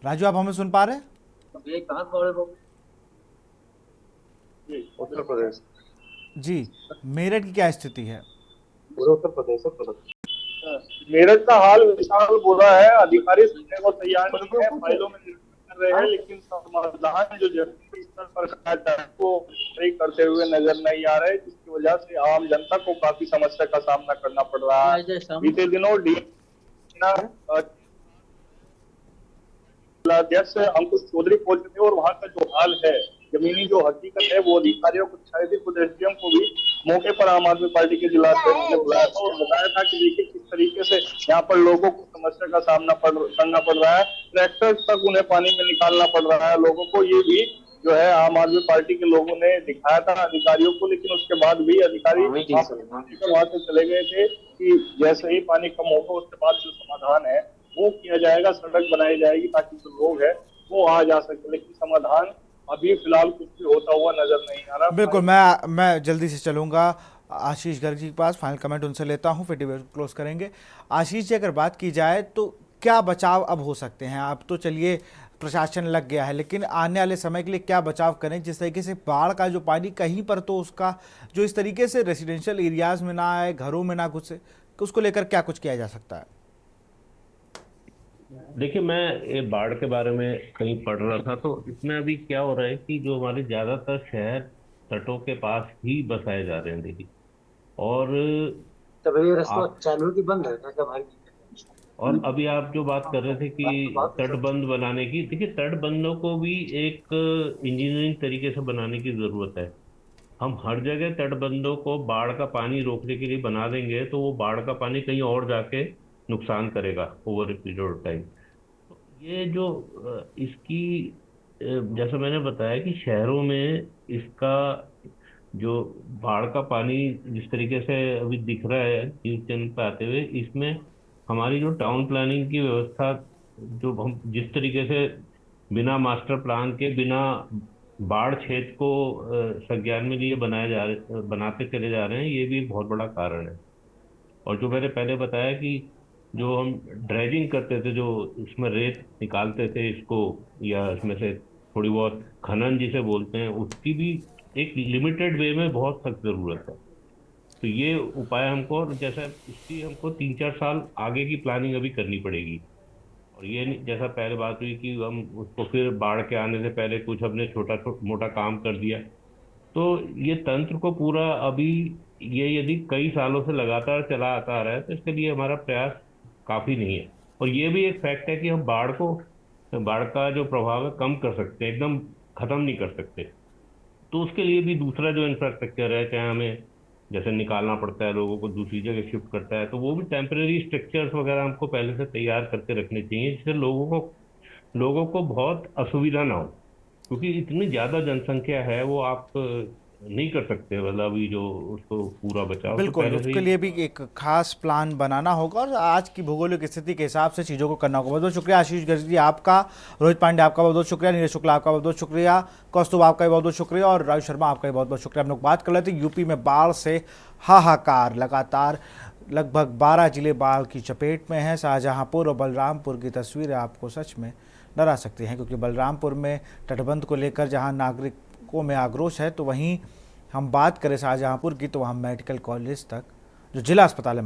राजू, आप हमें सुन पा रहे हैं? उत्तर प्रदेश जी, मेरठ की क्या स्थिति है? उत्तर प्रदेश मेरठ का हाल विशाल बुरा है। अधिकारी सुनने को तैयार नहीं है, फाइलों में निरीक्षण कर रहे हैं, लेकिन समाधान जो जमीनी स्तर पर को नहीं करते हुए नजर नहीं आ रहे, जिसकी वजह से आम जनता को काफी समस्या का सामना करना पड़ रहा है। बीते दिनों अध्यक्ष अंकुश चौधरी पहुंचे थे और वहाँ का जो हाल है, जमीनी जो हकीकत है, वो अधिकारियों को, शायद खुद एसडीएम को भी मौके पर आम आदमी पार्टी के जिला अध्यक्ष ने बुलाया था और बताया था कि देखिए किस तरीके से यहाँ पर लोगों को समस्या का सामना करना पड़ रहा है। ट्रैक्टर तक उन्हें पानी में निकालना पड़ रहा है लोगों को। ये भी जो है आम आदमी पार्टी के लोगों ने दिखाया था अधिकारियों को, लेकिन उसके बाद भी अधिकारी वहां से चले गए थे कि जैसे ही पानी कम होगा उसके बाद जो समाधान है वो किया जाएगा, सड़क बनाई जाएगी ताकि जो लोग है वो आ जा सके, लेकिन समाधान अभी फिलहाल कुछ भी होता हुआ नजर नहीं आ रहा। बिल्कुल, मैं जल्दी से चलूंगा आशीष गर्ग जी के पास, फाइनल कमेंट उनसे लेता हूं, फिर डिबेट क्लोज करेंगे। आशीष जी, अगर बात की जाए तो क्या बचाव अब हो सकते हैं? अब तो चलिए प्रशासन लग गया है, लेकिन आने वाले समय के लिए क्या बचाव करें, जिस तरीके से बाढ़ का जो पानी कहीं पर तो उसका जो इस तरीके से रेसिडेंशियल एरियाज में ना आए, घरों में ना घुसे, उसको लेकर क्या कुछ किया जा सकता है? देखिए, मैं ये बाढ़ के बारे में कहीं पढ़ रहा था, तो इसमें अभी क्या हो रहा है कि जो हमारे ज्यादातर शहर तटों के पास ही बसाए जा रहे हैं। देखिए, और चालू की बंद है और अभी आप जो बात कर रहे थे कि तटबंध बनाने की, देखिए तटबंधों को भी एक इंजीनियरिंग तरीके से बनाने की जरूरत है। हम हर जगह तटबंधों को बाढ़ का पानी रोकने के लिए बना देंगे तो वो बाढ़ का पानी कहीं और जाके नुकसान करेगा over a period of time. ये जो इसकी जैसा मैंने बताया कि शहरों में इसका जो बाढ़ का पानी जिस तरीके से अभी दिख रहा है न्यूज चैनल पर आते हुए, इसमें हमारी जो टाउन प्लानिंग की व्यवस्था, जो हम जिस तरीके से बिना मास्टर प्लान के, बिना बाढ़ क्षेत्र को संज्ञान में लिए बनाते चले जा रहे हैं, ये भी एक बहुत बड़ा कारण है। और जो मैंने पहले बताया कि जो हम ड्रेजिंग करते थे, जो इसमें रेत निकालते थे इसको, या इसमें से थोड़ी बहुत खनन जिसे बोलते हैं, उसकी भी एक लिमिटेड वे में बहुत सख्त ज़रूरत है। तो ये उपाय हमको, और जैसा इसकी हमको 3-4 साल आगे की प्लानिंग अभी करनी पड़ेगी। और ये जैसा पहले बात हुई कि हम उसको फिर बाढ़ के आने से पहले कुछ हमने छोटा मोटा काम कर दिया, तो ये तंत्र को पूरा अभी ये यदि कई सालों से लगातार चला आता आ रहा है तो इसके लिए हमारा प्रयास काफ़ी नहीं है। और ये भी एक फैक्ट है कि हम बाढ़ का जो प्रभाव है कम कर सकते हैं, एकदम ख़त्म नहीं कर सकते। तो उसके लिए भी दूसरा जो इंफ्रास्ट्रक्चर है, चाहे हमें जैसे निकालना पड़ता है, लोगों को दूसरी जगह शिफ्ट करता है, तो वो भी टेम्परेरी स्ट्रक्चर्स वगैरह हमको पहले से तैयार करके रखने चाहिए, जिससे लोगों को बहुत असुविधा ना हो। क्योंकि इतनी ज़्यादा जनसंख्या है, वो आप नहीं कर सकते, मतलब अभी जो उसको पूरा बचाव। बिल्कुल, तो उसके लिए भी एक खास प्लान बनाना होगा और आज की भौगोलिक स्थिति के हिसाब से चीज़ों को करना होगा। बहुत बहुत शुक्रिया आशीष गर्ग जी आपका, रोहित पांडे आपका बहुत बहुत शुक्रिया, नीरज शुक्ला आपका बहुत बहुत शुक्रिया, कौस्तुभ आपका भी बहुत बहुत शुक्रिया और राजू शर्मा आपका भी बहुत बहुत शुक्रिया। हम लोग बात कर रहे थे यूपी में बाढ़ से हाहाकार, लगातार लगभग 12 जिले बाढ़ की चपेट में हैं। शाहजहांपुर और बलरामपुर की तस्वीरें आपको सच में डरा सकती हैं, क्योंकि बलरामपुर में तटबंध को लेकर जहां नागरिकों में आक्रोश है, तो वहीं हम बात करें शाहजहांपुर की तो वहाँ मेडिकल कॉलेज तक जो जिला अस्पताल है